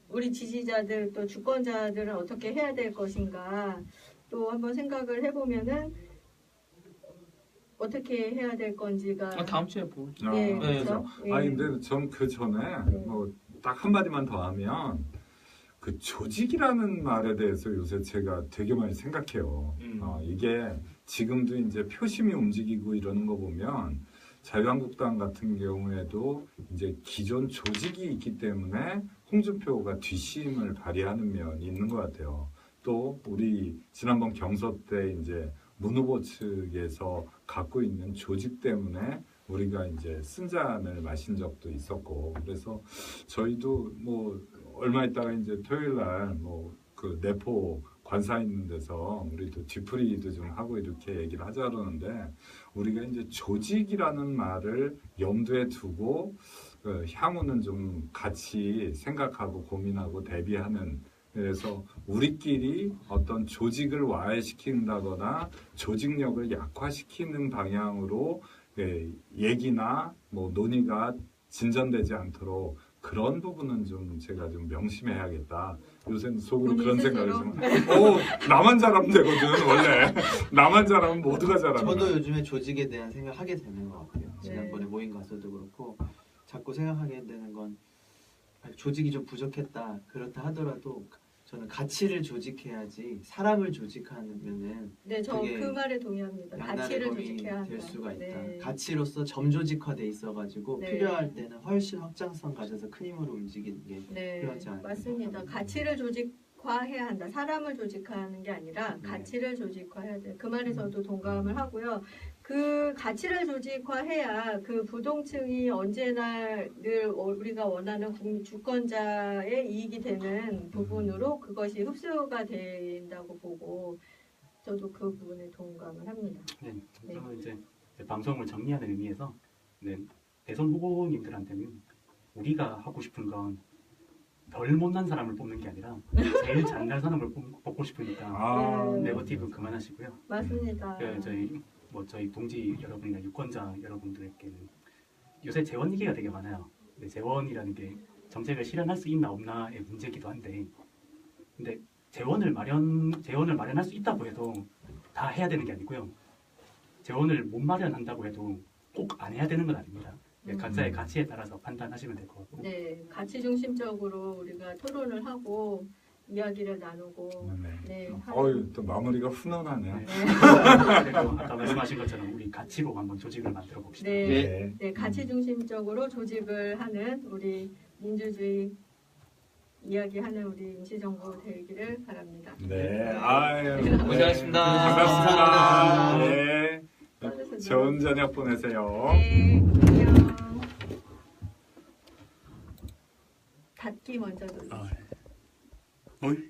우리 지지자들 또 주권자들은 어떻게 해야 될 것인가 또 한번 생각을 해보면은 어떻게 해야 될 건지가 다음 주에 보죠. 예, 네. 그렇죠. 예. 근데 전 그 전에 뭐 딱 한마디만 더 하면 그 조직이라는 말에 대해서 요새 제가 되게 많이 생각해요. 이게 지금도 이제 표심이 움직이고 이러는 거 보면 자유한국당 같은 경우에도 이제 기존 조직이 있기 때문에 홍준표가 뒷심을 발휘하는 면이 있는 것 같아요. 또 우리 지난번 경서 때 이제 문 후보 측에서 갖고 있는 조직 때문에 우리가 이제 쓴잔을 마신 적도 있었고 그래서 저희도 뭐 얼마 있다가 이제 토요일 날 뭐 그 내포 관사 있는 데서 우리도 뒤풀이도 좀 하고 이렇게 얘기를 하자 그러는데 우리가 이제 조직이라는 말을 염두에 두고 향후는 좀 같이 생각하고 고민하고 대비하는 그래서 우리끼리 어떤 조직을 와해시킨다거나 조직력을 약화시키는 방향으로 얘기나 뭐 논의가 진전되지 않도록 그런 부분은 좀 제가 좀 명심해야겠다. 요새는 속으로 그런 생각을 좀. 나만 잘하면 되거든 원래. 나만 잘하면 모두가 잘하는. 저도 요즘에 조직에 대한 생각하게 되는 것 같아요. 지난번에 모임 가서도 그렇고 자꾸 생각하게 되는 건 조직이 좀 부족했다. 그렇다 하더라도 저는 가치를 조직해야지 사람을 조직하면은 네, 저 그 말에 동의합니다. 양날의 가치를 검이 조직해야 한다. 될 수가 있다. 네. 가치로서 점조직화돼 있어가지고 네. 필요할 때는 훨씬 확장성 가져서 큰 힘으로 움직이는 게 네, 필요하지 않을까 맞습니다. 생각합니다. 가치를 조직화해야 한다. 사람을 조직화하는 게 아니라 가치를 조직화해야 돼. 그 말에 저도 동감을 하고요. 그 가치를 조직화해야 그 부동층이 언제나 늘 우리가 원하는 주권자의 이익이 되는 부분으로 그것이 흡수가 된다고 보고 저도 그 부분에 동감을 합니다. 네, 저는 이제 방송을 정리하는 의미에서 네, 대선 후보님들한테는 우리가 하고 싶은 건 덜 못난 사람을 뽑는 게 아니라 제일 잘난 사람을 뽑고 싶으니까 네거티브 그만하시고요. 맞습니다. 저희 동지 여러분이나 유권자 여러분들에게는 요새 재원 얘기가 되게 많아요. 근데 재원이라는 게 정책을 실현할 수 있나 없나의 문제이기도 한데, 근데 재원을 마련할 수 있다고 해도 다 해야 되는 게 아니고요. 재원을 못 마련한다고 해도 꼭 안 해야 되는 건 아닙니다. 각자의 가치에 따라서 판단하시면 될 것 같고. 네, 가치 중심적으로 우리가 토론을 하고 이야기를 나누고. 네. 또 마무리가 훈훈하네요. 네. 그리고 아까 말씀하신 것처럼 우리 가치로 한번 조직을 만들어 봅시다. 네, 가치 중심적으로 조직을 하는 우리 민주주의 이야기하는 우리 임시정부 되기를 바랍니다. 네, 고생하셨습니다. 반갑습니다. 네. 수고하셨습니다. 좋은 저녁 보내세요. 네, 안녕. 닫기 먼저 누르세요. 어이?